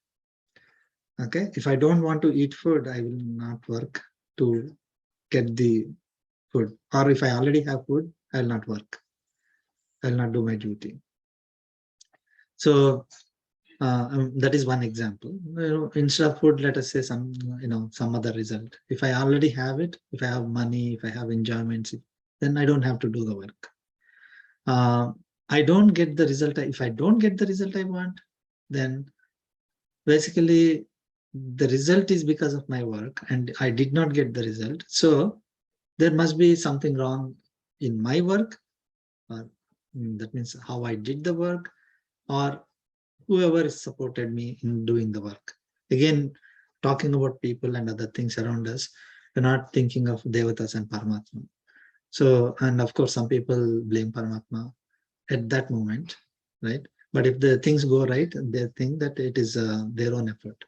A: Okay, if I don't want to eat food, I will not work to get the food. Or if I already have food, I will not work. I will not do my duty. So that is one example. Instead of food, let us say some other result. If I already have it, if I have money, if I have enjoyments, then I don't have to do the work. I don't get the result. If I don't get the result I want, then basically the result is because of my work, and I did not get the result. So there must be something wrong in my work, or that means how I did the work, or whoever supported me in doing the work. Again, talking about people and other things around us, we're not thinking of Devathas and Paramatma. So, and of course, some people blame Paramatma at that moment, right? But if the things go right, they think that it is their own effort.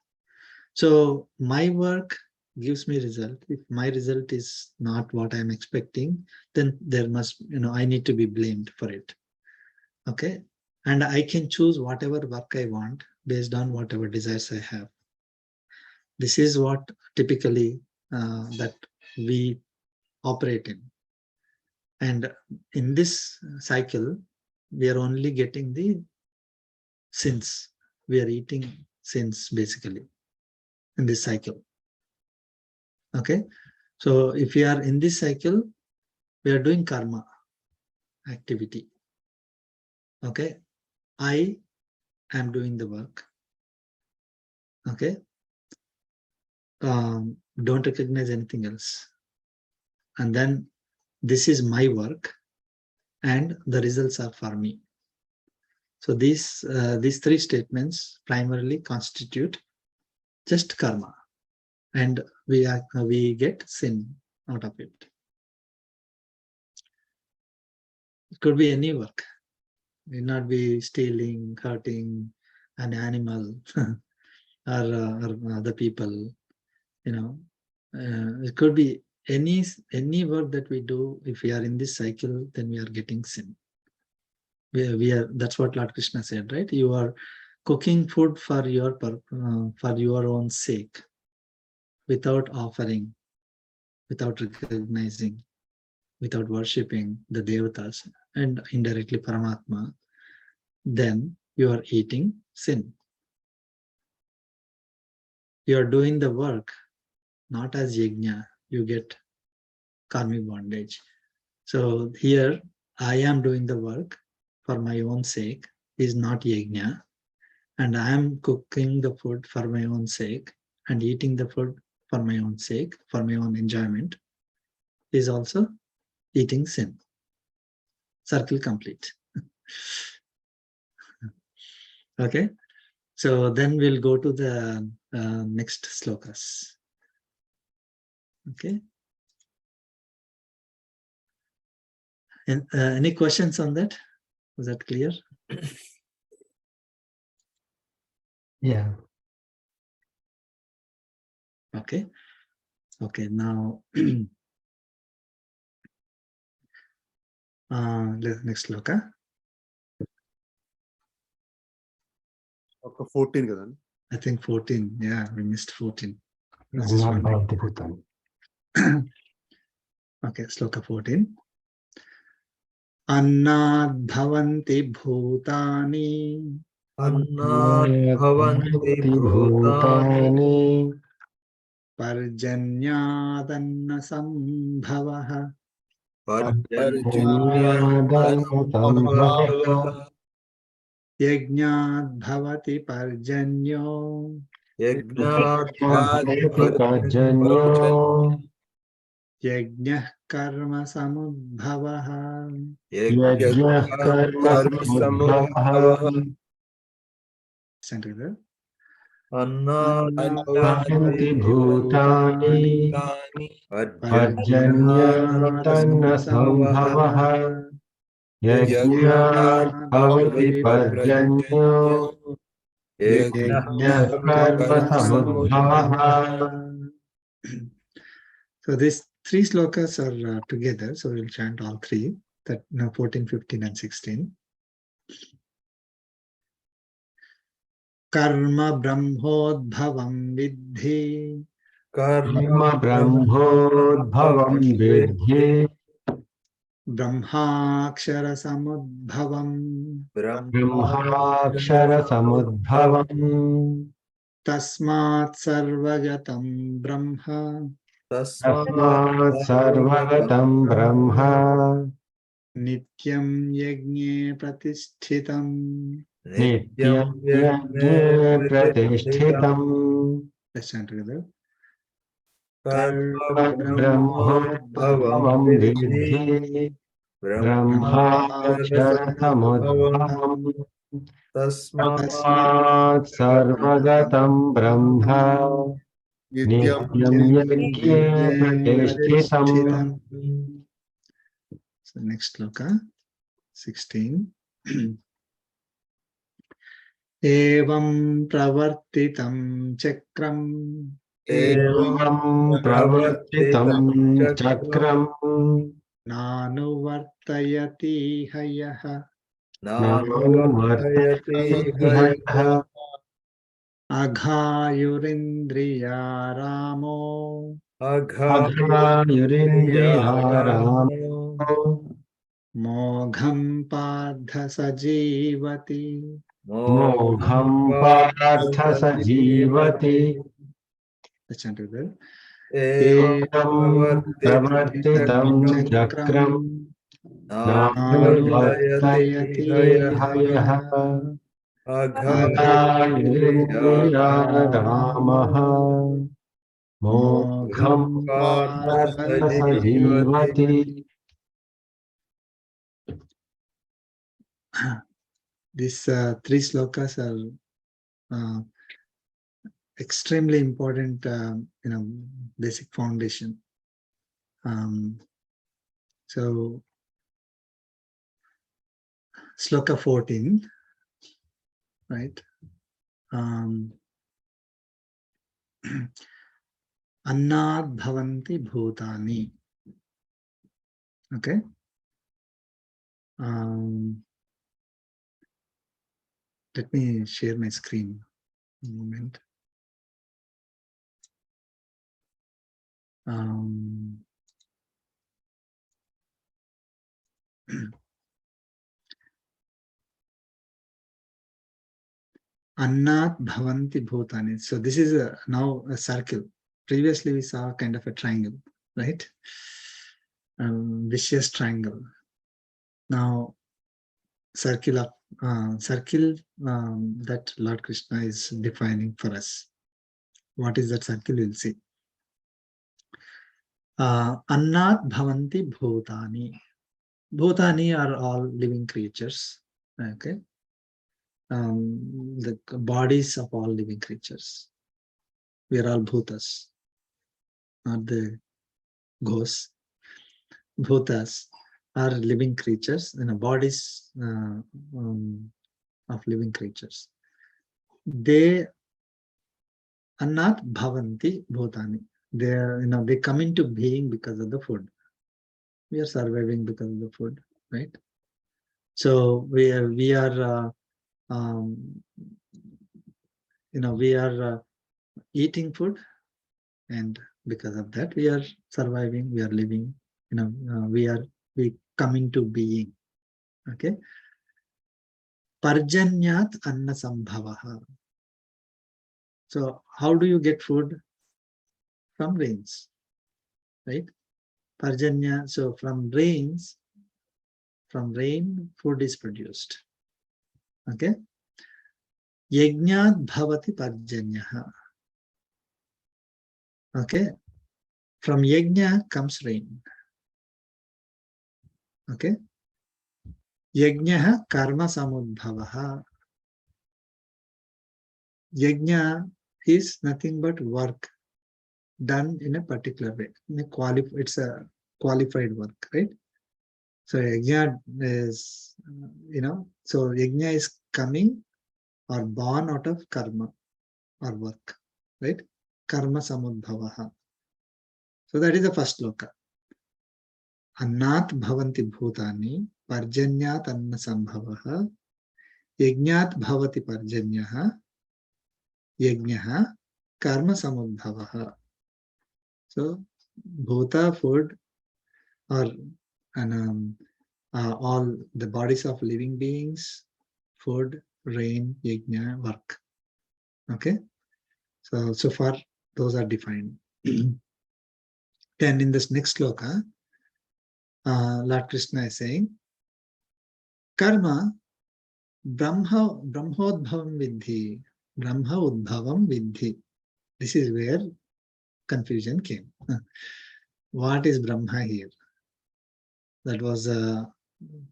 A: So my work gives me result. If my result is not what I'm expecting, then there must, I need to be blamed for it. Okay. And I can choose whatever work I want based on whatever desires I have. This is what typically that we operate in. And in this cycle, we are only getting the sins. We are eating sins basically in this cycle. Okay. So if we are in this cycle, we are doing karma activity. Okay. I am doing the work. Okay. Don't recognize anything else. And then this is my work and the results are for me. So these three statements primarily constitute just karma, and we get sin out of it. It could be any work. It may not be stealing, hurting an animal or other people. It could be any work that we do. If we are in this cycle, then we are getting sin. We are. That's what Lord Krishna said, right? You are cooking food for your own sake, without offering, without recognizing, without worshipping the Devathas and indirectly Paramatma, then you are eating sin. You are doing the work not as yajna, you get karmic bondage. So here I am doing the work for my own sake is not yajna, and I am cooking the food for my own sake and eating the food for my own sake, for my own enjoyment, is also eating sin. Circle complete. Okay, so then we'll go to the next slokas. Okay. And any questions on that? Was that clear?
C: Yeah.
A: Okay. Okay, now next sloka.
G: Okay, 14 kadan.
A: I think 14. Yeah, we missed 14. This
C: I'm
A: is
C: not
A: one.
C: Bhagavad Gita.
A: Okay, sloka 14. Annad bhavanti bhutani
B: Annat bhavanti bhutani
A: parjanyadanna sambhavaha
B: parjanyadanna
A: yajnad bhavati parjanyo
B: yajnat bhavati parjanyo
A: yajnah karma samudbhavaha.
B: yajnat karma samudbhavah
A: Center.
B: annat
C: Bhavanti
B: bhavanti
C: bhutani
B: parjanyadanna
C: parjanyatanna sambhavaha yajnat bhavati parjanyo
B: yajnah
C: karma
B: karma
C: samudbhavaha.
A: So these three slokas are together. So we'll chant all three. That 14, 15, and 16. Karma brahmodbhavam vidhi
C: Karma brahmodbhavam vidhi
A: brahmakshara samudbhavam
C: brahmakshara samudbhavam
A: tasmat sarvagatam brahma
C: tasmat sarvagatam brahma
A: nityam yajne pratishthitam.
C: nityam yajne pratishthitam.
A: Let's chant together.
B: karma
C: Brahmodbhavam vidhi brahmakshara samudbhavam tasmat sarvagatam brahma
G: Nityam
C: nityam yajne pratishthitam.
A: So next sloka, 16. Evam pravartitam chakram
C: एवं प्रवर्तितं चक्रं
A: nanuvartayati hayah
B: नानुवर्तयति
C: नानुवर्तयति
A: aghayurindriya ramo
C: अघायुरिन्द्रियारामो
A: mogham padha sajivati.
C: मोघं Partha स जीवति
A: Let's chant together.
C: एवं प्रवर्तितं चक्रं नानुवर्तयति हयः अघायुरिन्द्रियारामः मोघं पार्थ स जीवति.
A: These three slokas are extremely important, basic foundation. So, sloka 14, right? Annad bhavanti bhutani. Okay. Let me share my screen a moment. Annat bhavanti bhutani. So this is now a circle. Previously we saw kind of a triangle, right? Vicious triangle. Now circle that Lord Krishna is defining for us. What is that circle? We'll see. Annat bhavanti bhutani. Bhutani are all living creatures. Okay. The bodies of all living creatures. We are all bhutas, not the ghosts. Bhutas are living creatures, bodies of living creatures. They are not bhavanti bhutani. They are, they come into being because of the food. We are surviving because of the food, right? So we are eating food, and because of that we are surviving, we are living, we come into being. Okay. Parjanyat anna sambhavaha. So how do you get food? From rains, right? Parjanya, so from rain food is produced. Okay. Yajnat bhavati parjanyaha. Okay. From yajna comes rain. Okay. Yajna karma samudbhavaha. Yajna is nothing but work done in a particular way. It's a qualified work, right? So yajna is, so yajna is coming or born out of karma or work, right? Karma samudbhavaha. So that is the first sloka. Annat bhavanti bhutani parjanyat anna sambhavaha yajnat bhavati parjanyaha yajnaha karma samudbhavaha. So bhuta, food, or all the bodies of living beings, food, rain, yajna, work. Okay. So far those are defined. Then in this next sloka, Lord Krishna is saying, karma brahmodbhavam vidhi, brahma udbhavam vidhi. This is where confusion came. What is Brahma here? That was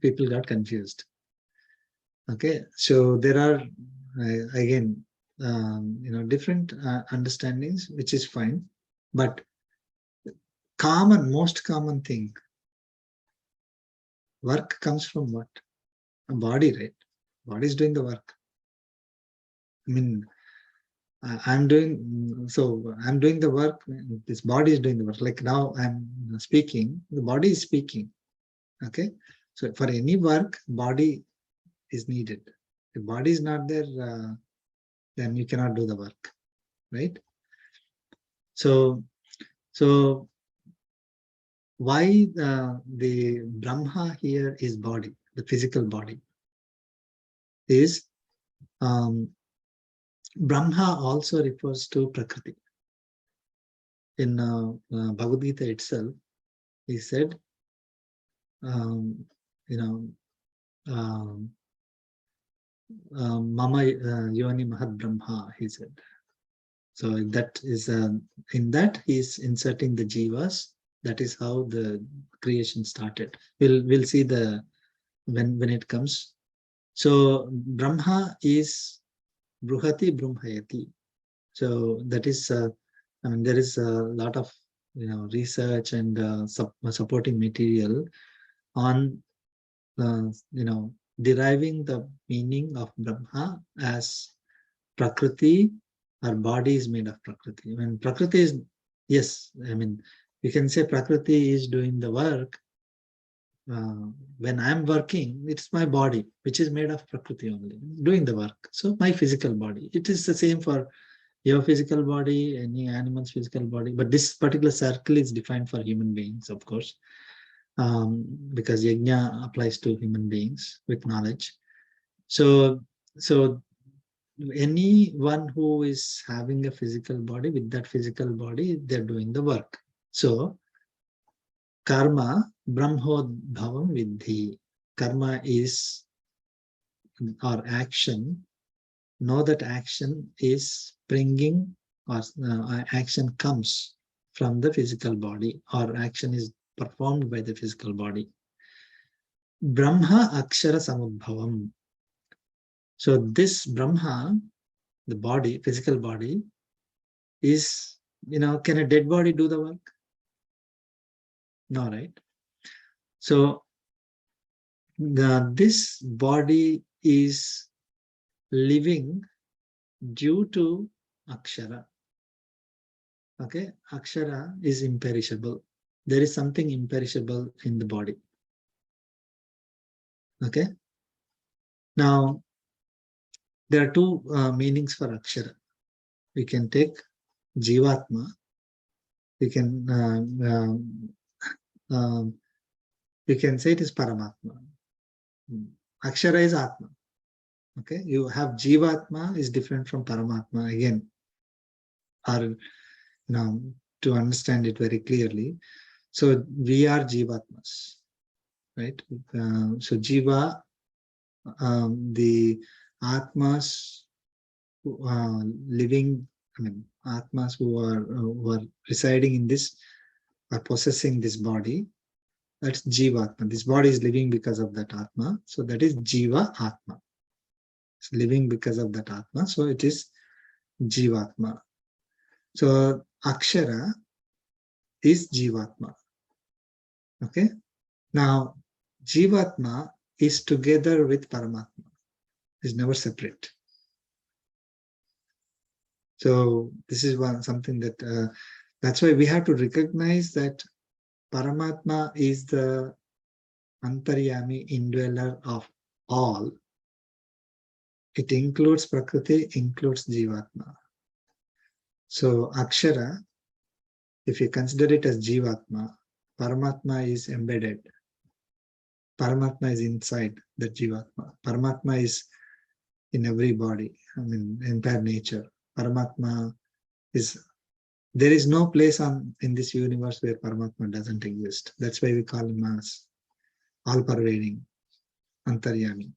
A: people got confused. Okay, so there are again different understandings, which is fine, but most common thing Work comes from what? A body, right? Body is doing the work. I mean, I'm doing the work. This body is doing the work. Like now I'm speaking, the body is speaking. Okay. So for any work, body is needed. If body is not there, then you cannot do the work, right? So why the Brahma here is body, the physical body, is Brahma also refers to Prakriti. In Bhagavad Gita itself, he said, Mama Yoni Mahad Brahma, he said. So that is in that he is inserting the jivas. That is how the creation started. We'll see the when it comes. So Brahma is Bruhati Brahmayati. So that is I mean, there is a lot of research and supporting material on deriving the meaning of Brahma as Prakriti. Our body is made of Prakriti. When Prakriti is, yes, I mean, you can say Prakriti is doing the work. When I'm working, it's my body, which is made of Prakriti only, doing the work. So my physical body. It is the same for your physical body, any animal's physical body. But this particular circle is defined for human beings, of course, because Yajna applies to human beings with knowledge. So anyone who is having a physical body, with that physical body, they're doing the work. So karma brahmodbhavam vidhi. Karma is, or action. Know that action is bringing, or action comes from the physical body, or action is performed by the physical body. Brahma akshara samudbhavam. So this Brahma, the body, physical body, is, can a dead body do the work? No, right? So this body is living due to Akshara. Okay, Akshara is imperishable. There is something imperishable in the body. Okay. Now, there are two meanings for Akshara. We can take Jivatma. We can say it is Paramatma. Akshara is Atma. Okay, you have Jivatma is different from Paramatma again. Or now to understand it very clearly. So we are Jivatmas, right? So Jiva, the Atmas living, Atmas who are residing in this, are possessing this body. That's Jivatma. This body is living because of that Atma. So that is Jiva Atma. It's living because of that Atma. So it is Jivatma. So Akshara is Jivatma. Okay. Now Jivatma is together with Paramatma. Is never separate. So this is something that that's why we have to recognize that Paramatma is the Antaryami, indweller of all. It includes Prakriti, includes Jivatma. So Akshara, if you consider it as Jivatma, Paramatma is embedded. Paramatma is inside the Jivatma. Paramatma is in every body, entire nature. Paramatma is, there is no place in this universe where Paramatma doesn't exist. That's why we call him as all-pervading, Antaryami,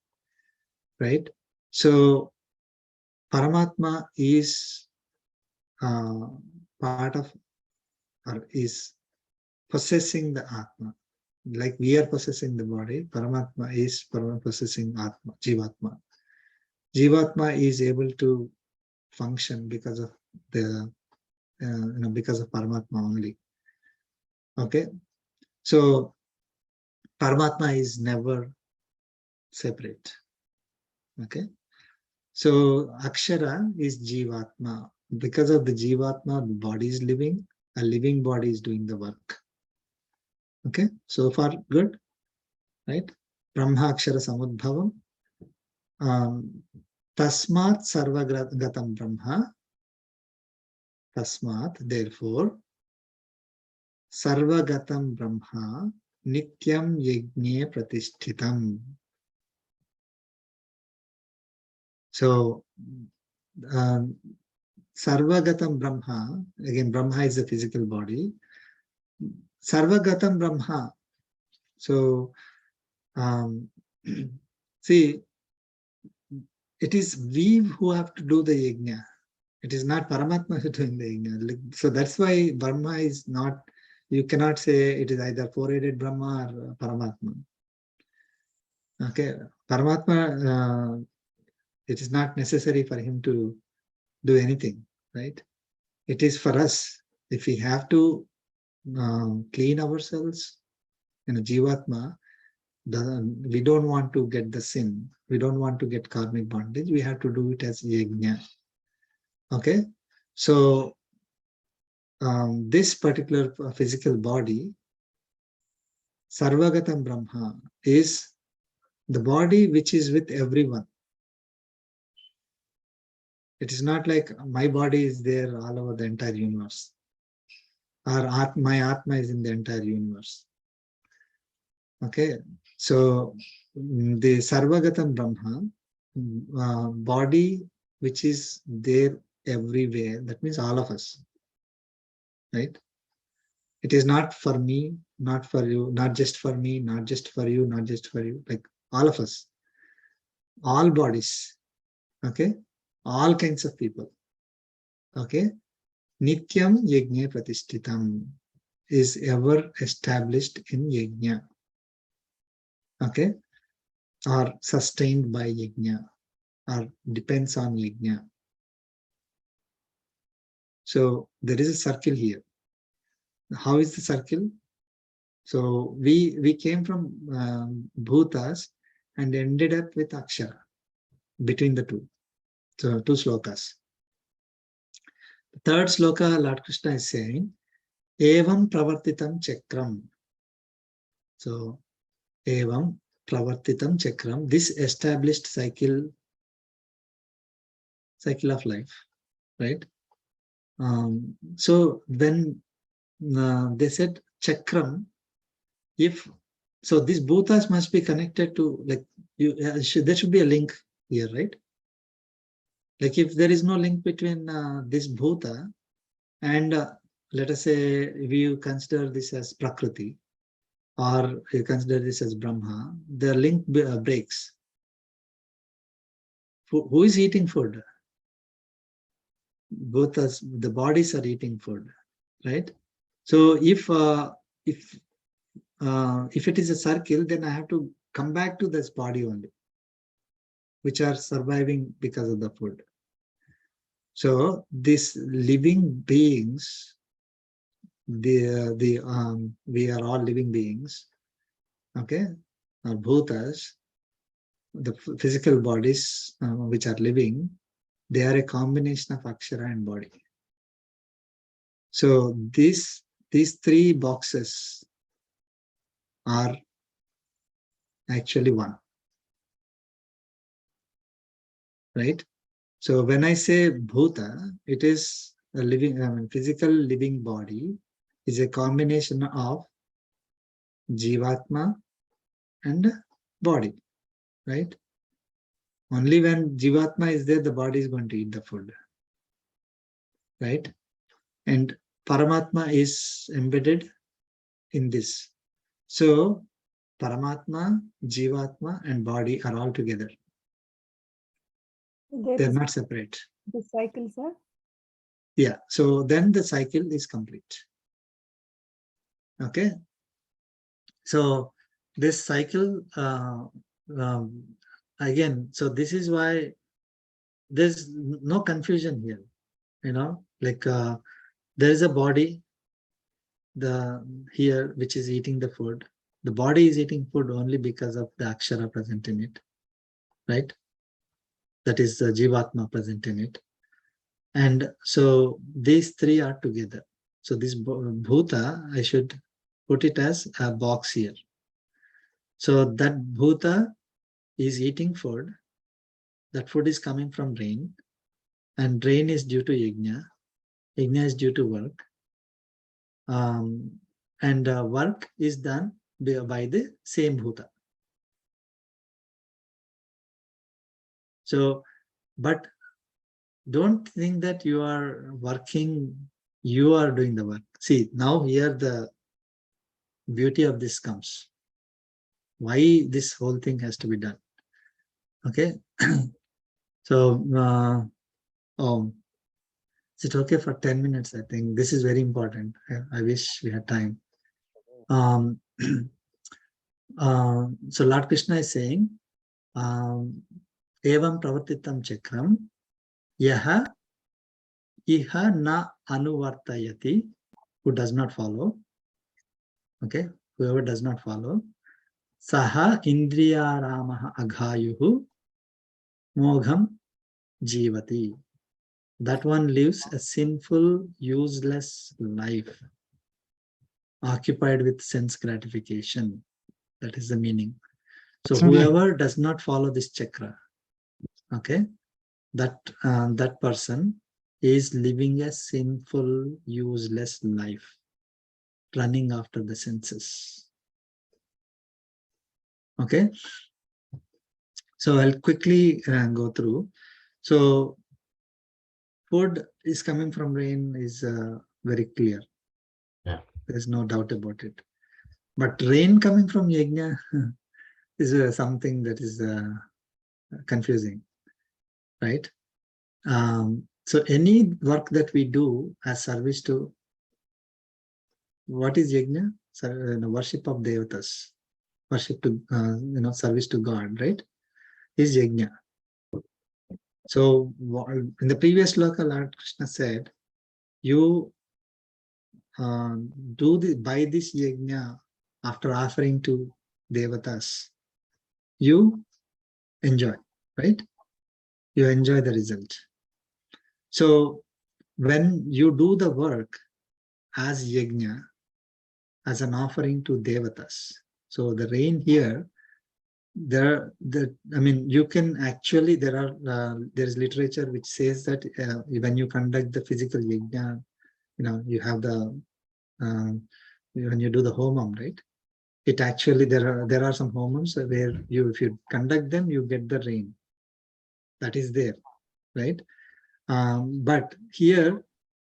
A: right? So Paramatma is part of, or is possessing the Atma. Like we are possessing the body, Paramatma is possessing Atma, Jivatma. Jivatma is able to function because of the, because of Paramatma only. Okay, so Paramatma is never separate. Okay. So Akshara is Jivatma. Because of the Jivatma, the body is living, a living body is doing the work. Okay, so far good, right? Brahma Akshara Samudbhavam. Tasmat Sarvagatam Brahma. Tasmat, therefore, Sarvagatam Brahma Nityam Yajne Pratishtitam. So, Sarvagatam Brahma, again, Brahma is the physical body. Sarvagatam Brahma. So, see, it is we who have to do the yajna. It is not Paramatma who is doing the yajna. So that's why Brahma is not, you cannot say it is either four-headed Brahma or Paramatma. Okay, Paramatma, it is not necessary for him to do anything, right? It is for us. If we have to clean ourselves, Jivatma, we don't want to get the sin. We don't want to get karmic bondage. We have to do it as yajna. Okay, so this particular physical body, Sarvagatam Brahma, is the body which is with everyone. It is not like my body is there all over the entire universe, or my Atma is in the entire universe. Okay, so the Sarvagatam Brahma, body which is there everywhere, that means all of us, right? It is not for me, not for you, not just for me, not just for you, not just for you, like all of us, all bodies, okay, all kinds of people, okay. Nityam Yajna Pratishtitam is ever established in Yajna, okay, or sustained by Yajna, or depends on Yajna. So there is a circle here. How is the circle? So we came from Bhutas and ended up with Akshara between the two. So two slokas. The third sloka, Lord Krishna is saying, Evam pravartitam chakram. So Evam pravartitam chakram, this established cycle of life, right? So when they said chakram, if so, these bhutas must be connected to, like, there should be a link here, right? Like if there is no link between this bhuta and let us say we consider this as Prakriti, or you consider this as Brahma, the link breaks. Who is eating food? Both as the bodies are eating food, right? So if it is a circle, then I have to come back to this body only, which are surviving because of the food. So these living beings, we are all living beings, okay, or bhutas, the physical bodies which are living, they are a combination of Akshara and body. So these three boxes are actually one, right? So when I say bhuta, it is a living, physical living body is a combination of Jivatma and body, right? Only when Jivatma is there, the body is going to eat the food, right? And Paramatma is embedded in this. So Paramatma, Jivatma, and body are all together. They're not separate.
D: The cycle, sir?
A: Yeah, so then the cycle is complete. Okay. So this cycle, again, so this is why there's no confusion here, like there is a body here which is eating the food, The body is eating food only because of the akshara present in it, right? That is the jivatma present in it. And so these three are together. So this bhuta, I should put it as a box here. So that bhuta is eating food. That food is coming from rain, and rain is due to yajna. Yajna is due to work. And work is done by the same bhuta. So, but don't think that you are working, you are doing the work. See, now here the beauty of this comes. Why this whole thing has to be done? Okay. So, is it okay for 10 minutes? I think this is very important. I wish we had time. So Lord Krishna is saying, Evam pravartitam chakram yaha iha na anuvartayati, who does not follow. Okay, whoever does not follow. Saha indriyaramaha aghayuhu mogham jivati. That one lives a sinful, useless life, occupied with sense gratification. That is the meaning. So whoever does not follow this chakra, okay, that person is living a sinful, useless life, running after the senses. Okay, so I'll quickly go through. So food is coming from rain is very clear.
C: Yeah.
A: There's no doubt about it. But rain coming from yajna is something that is confusing, right? So any work that we do as service to, what is yajna? Worship of Devathas, worship to, service to God, right? Is yajna. So in the previous sloka, Lord Krishna said, you by this yajna, after offering to Devathas, you enjoy, right? You enjoy the result. So when you do the work as yajna, as an offering to Devathas, so the rain here, you can actually, there is literature which says that when you conduct the physical yajna, you have the when you do the homam, right? It actually, there are some homams where if you conduct them, you get the rain. That is there, right? But here,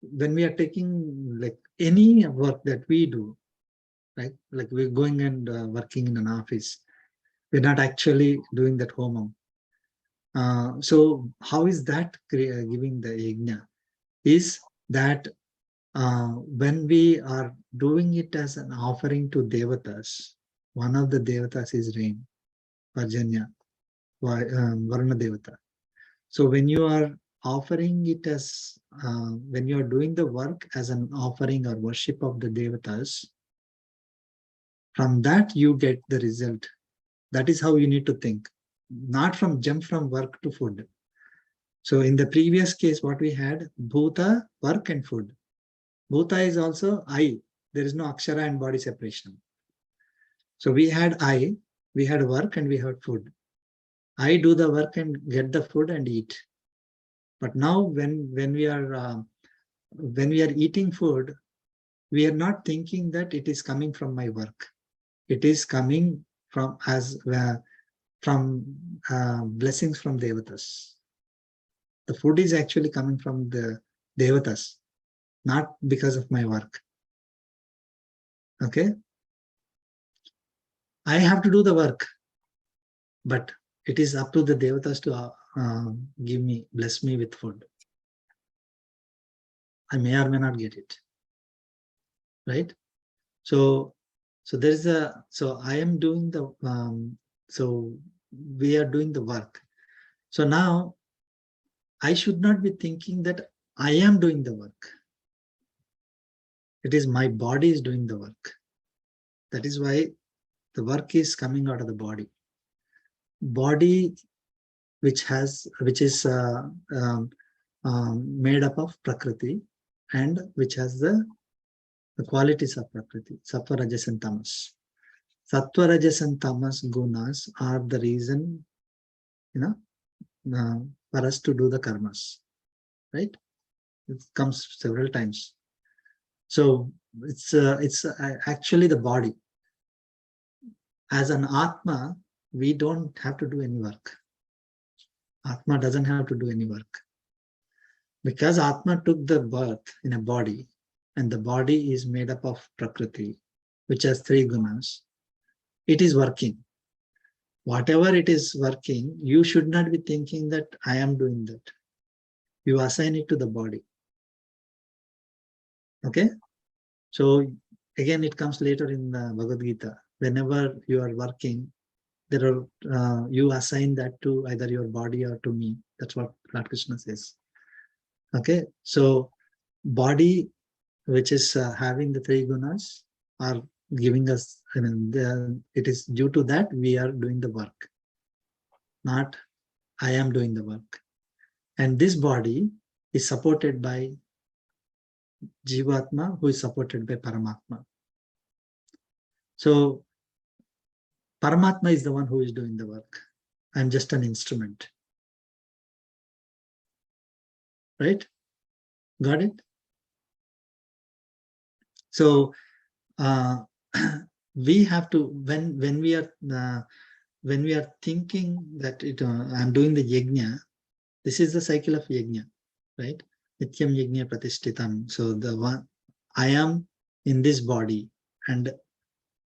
A: when we are taking like any work that we do, right? Like we're going and working in an office, we're not actually doing that homam. So how is that giving the yajna? Is that when we are doing it as an offering to Devathas, one of the Devathas is rain, Parjanya, Varuna Devata. So when you are offering it as, when you are doing the work as an offering or worship of the Devathas, from that you get the result. That is how you need to think, not from jump from work to food. So in the previous case, what we had, bhuta, work and food. Bhuta is also I. There is no akshara and body separation. So we had I, we had work and we had food. I do the work and get the food and eat. But now when we are eating food, we are not thinking that it is coming from my work. It is coming from blessings from Devathas. The food is actually coming from the Devathas, not because of my work. Okay? I have to do the work, but it is up to the Devathas to bless me with food. I may or may not get it, right? So there is so I am doing the, so we are doing the work. So now I should not be thinking that I am doing the work. It is my body is doing the work. That is why The work is coming out of the body. Body which is made up of Prakriti and which has the qualities of Prakriti, Sattva, Rajas and Tamas. Sattva, Rajas and Tamas gunas are the reason, for us to do the karmas, right? It comes several times. So it's actually the body. As an Atma, we don't have to do any work. Atma doesn't have to do any work. Because Atma took the birth in a body, and the body is made up of Prakriti, which has 3 gunas, it is working. Whatever it is working, you should not be thinking that I am doing that. You assign it to the body. Okay? So again, it comes later in the Bhagavad Gita. Whenever you are working, there are you assign that to either your body or to me. That's what Lord Krishna says. Okay, so body, which is having the 3 gunas, are giving us. It is due to that we are doing the work, not I am doing the work. And this body is supported by Jivatma, who is supported by Paramatma. So Paramatma is the one who is doing the work. I'm just an instrument. Right? Got it? So we have to, when we are thinking that I'm doing the yajna, this is the cycle of yajna, right? Nityam yajna pratishtitam. So the one, I am in this body, and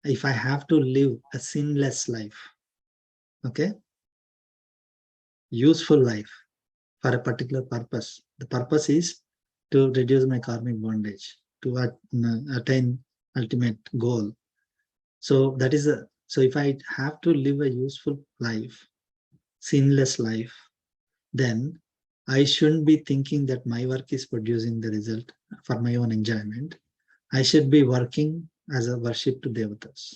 A: if I have to live a sinless life, okay, useful life for a particular purpose. The purpose is to reduce my karmic bondage, to attain ultimate goal. So that is so if I have to live a useful life, sinless life, then I shouldn't be thinking that my work is producing the result for my own enjoyment. I should be working as a worship to Devathas.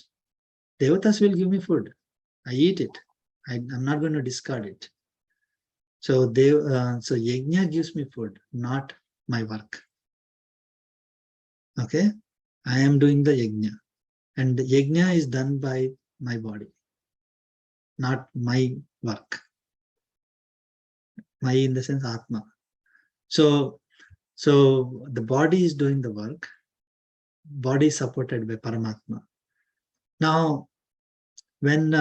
A: Devathas will give me food. I eat it. I'm not going to discard it. So so yajna gives me food, not my work. Okay, I am doing the yajna, and the yajna is done by my body, not my work. My in the sense Atma. So the body is doing the work. Body is supported by Paramatma. Now, when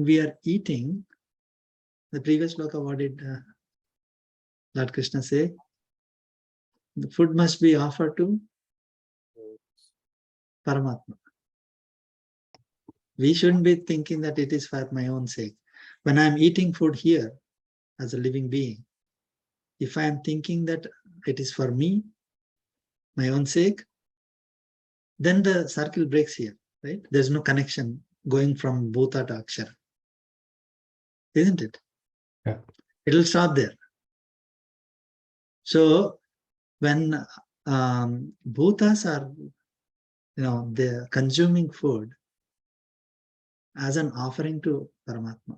A: we are eating, the previous sloka, what did Lord Krishna say? The food must be offered to Paramatma. We shouldn't be thinking that it is for my own sake. When I'm eating food here as a living being, if I am thinking that it is for me, my own sake, then the circle breaks here, right? There's no connection going from Bhuta to Akshara. Isn't it?
C: Yeah.
A: It'll stop there. So when Bhutas are, they're consuming food as an offering to Paramatma,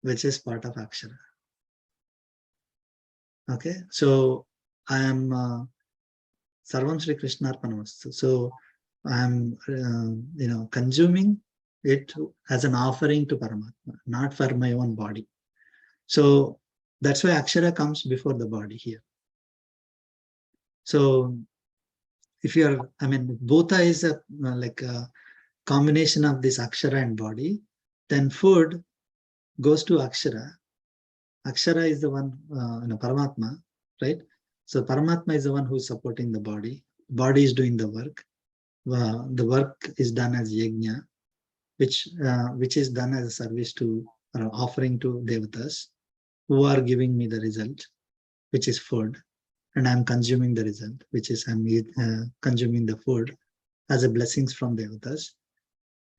A: which is part of Akshara. Okay, so I am Sarvam Shri Krishna Arpanamastu. So I am, consuming it as an offering to Paramatma, not for my own body. So that's why Akshara comes before the body here. So if you're, Bhuta is like a combination of this Akshara and body, then food goes to Akshara. Akshara is the one, Paramatma, right? So Paramatma is the one who is supporting the body. Body is doing the work. The work is done as yajna, which is done as a service to offering to Devathas, who are giving me the result, which is food, and I'm consuming the result, which is I'm consuming the food as a blessings from Devathas,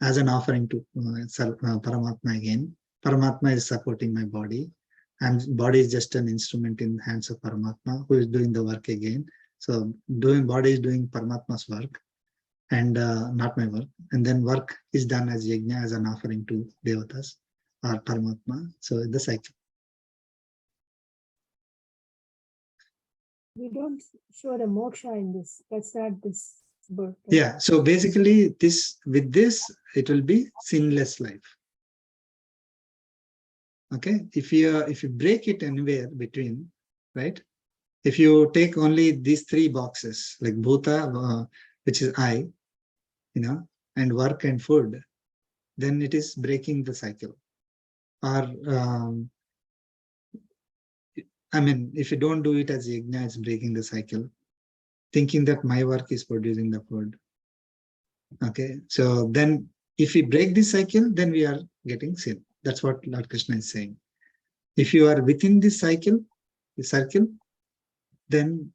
A: as an offering to Paramatma again. Paramatma is supporting my body, and body is just an instrument in the hands of Paramatma, who is doing the work again. So body is doing Paramatma's work. and not my work. And then work is done as yajna, as an offering to Devathas or Paramatma. So the cycle.
D: We don't show the moksha in this. That's not this birth. right?
A: Yeah. So basically, with this, it will be sinless life. Okay. If you break it anywhere between, right? If you take only these three boxes, like bhuta, which is I, and work and food, then it is breaking the cycle. Or I mean, if you don't do it as yajna, it's breaking the cycle. Thinking that my work is producing the food. Okay, so then if we break this cycle, then we are getting sin. That's what Lord Krishna is saying. If you are within this cycle, then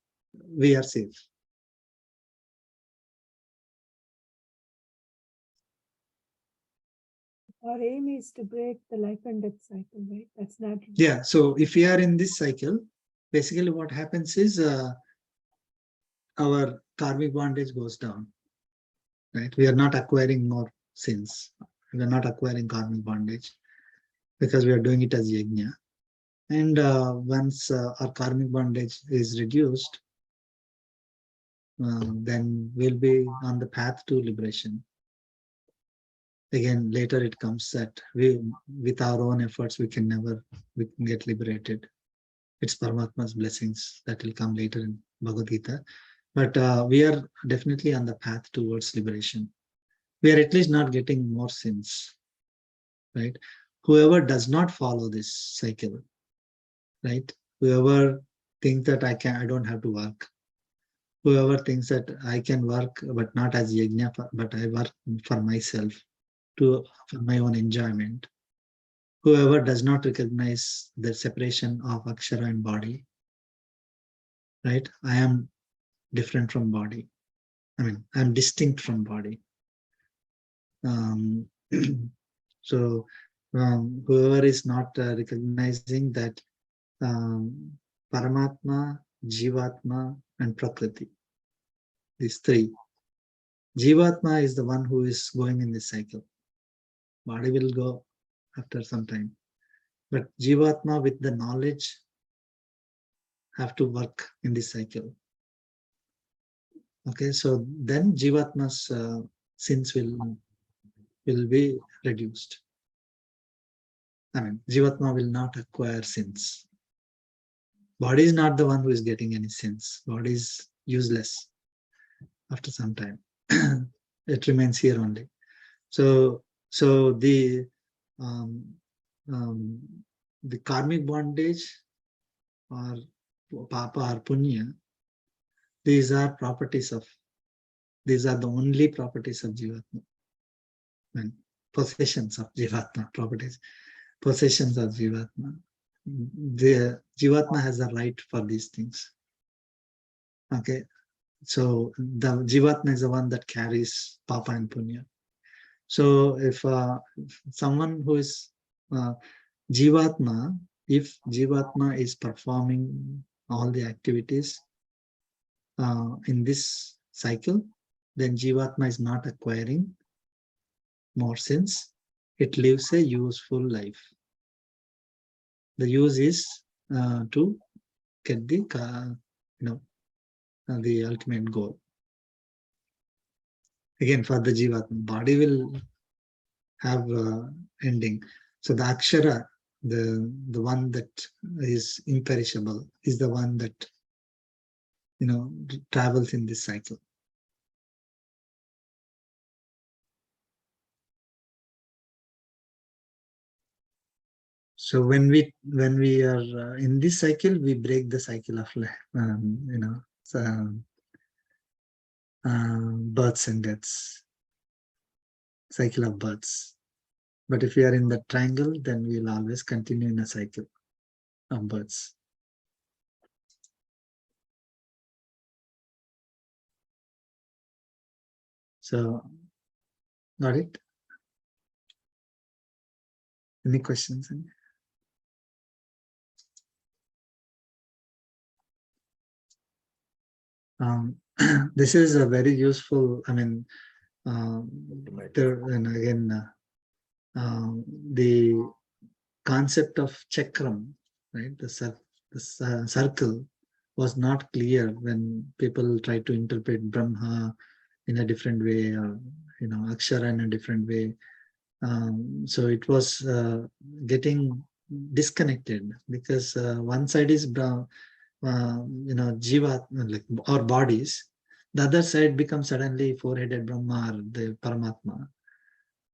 A: we are safe.
D: Our aim is to break the life and death cycle, right? That's not.
A: Yeah, so if we are in this cycle, basically what happens is our karmic bondage goes down, right? We are not acquiring more sins. We are not acquiring karmic bondage because we are doing it as yajna. And once our karmic bondage is reduced, then we'll be on the path to liberation. Again, later it comes that with our own efforts, we can get liberated. It's Paramatma's blessings that will come later in Bhagavad Gita. But we are definitely on the path towards liberation. We are at least not getting more sins, right? Whoever does not follow this cycle, right? Whoever thinks that I don't have to work. Whoever thinks that I can work, but not as yajna, but I work for myself, for my own enjoyment. Whoever does not recognize the separation of akshara and body, right? I am different from body. I mean, I'm distinct from body. So whoever is not recognizing that Paramatma, Jivatma, and Prakriti, these three. Jivatma is the one who is going in this cycle. Body will go after some time. But Jivatma with the knowledge have to work in this cycle. Okay, so then Jivatma's sins will be reduced. I mean, Jivatma will not acquire sins. Body is not the one who is getting any sins. Body is useless after some time. It remains here only. So the karmic bondage or papa or punya, these are the only properties of Jivatma. And possessions of Jivatma, possessions of Jivatma. The Jivatma has a right for these things. Okay, so the Jivatma is the one that carries papa and punya. So if someone who is Jivatma, if Jivatma is performing all the activities in this cycle, then Jivatma is not acquiring more sins. It lives a useful life. The use is to get the ultimate goal. Again, for the Jivatma, body will have ending. So the Akshara, the one that is imperishable, is the one that travels in this cycle. So when we are in this cycle, we break the cycle of births and deaths, cycle of births. But if we are in the triangle, then we'll always continue in a cycle of births. So, got it? Any questions? this is a very useful, I mean, and again, the concept of chakram, right? The circle was not clear when people try to interpret Brahma in a different way, or Akshara in a different way. So it was getting disconnected, because one side is Jiva, like our bodies. The other side becomes suddenly four-headed Brahma, or the Paramatma.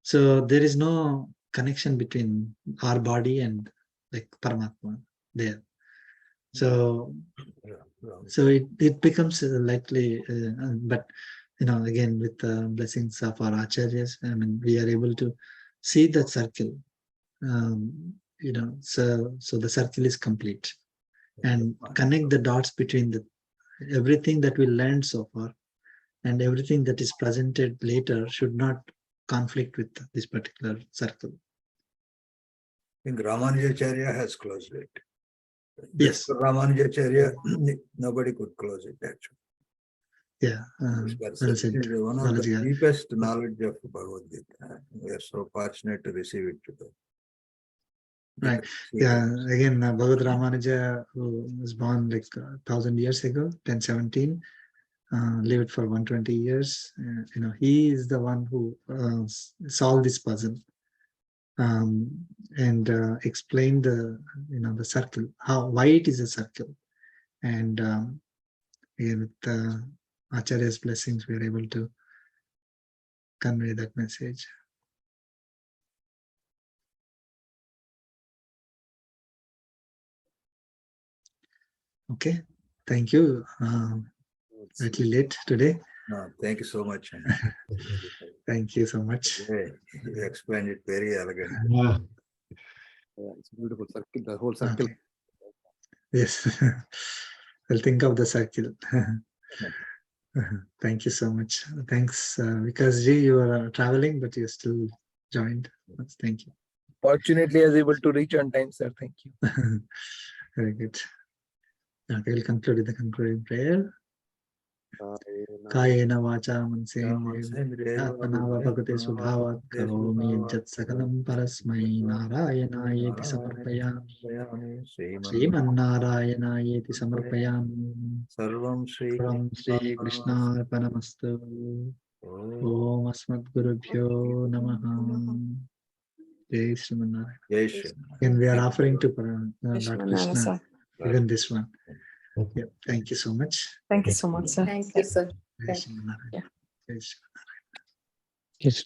A: So there is no connection between our body and like Paramatma there. So it becomes likely, but again, with the blessings of our acharyas, I mean, we are able to see that circle. So the circle is complete, and connect the dots between everything that we learned so far and everything that is presented later should not conflict with this particular circle.
B: I think Ramanujacharya has closed it.
A: Yes.
B: Ramanujacharya, nobody could close it actually.
A: Yeah. Well said.
B: It is one of the deepest knowledge of Bhagavad Gita. We are so fortunate to receive it today.
A: Right. Yeah. Again, Bhagavad Ramanuja, who was born like 1,000 years ago, 1017, lived for 120 years. He is the one who solved this puzzle, and explained the circle, why it is a circle, and again, with Acharya's blessings, we are able to convey that message. Okay, thank you. Slightly late today.
B: No, thank you so much.
A: Thank you so much.
B: You explained it very elegantly.
C: Yeah.
G: It's a beautiful circle, the whole circle.
A: Okay. Yes, I'll think of the circle. Thank you so much. Thanks, because you are traveling, but you still joined. Thank you.
H: Fortunately, I was able to reach on time, sir. Thank you.
A: Very good. Okay, we'll conclude with the concluding prayer. Kayena vacha mansendriya atmanava bhagavate subhavat karomi yajat sakalam parasmai narayanayeti samarpayami Srimannarayanayeeti samarpayami
B: Sarvam Shri
A: Shri Krishna Arpanamastu Om Asmat Gurubhyo Namaha Jai Srimannarayana.
B: Jai Shri.
A: And we are offering to Lord
I: Krishna,
A: Krishna,
I: sir.
A: even this one. Yeah, thank you so much.
I: Thank you so much, sir.
J: Thank you, sir.
A: Jai Srimannarayana.
J: Yeah.
A: Jai Srimannarayana.
E: Yes.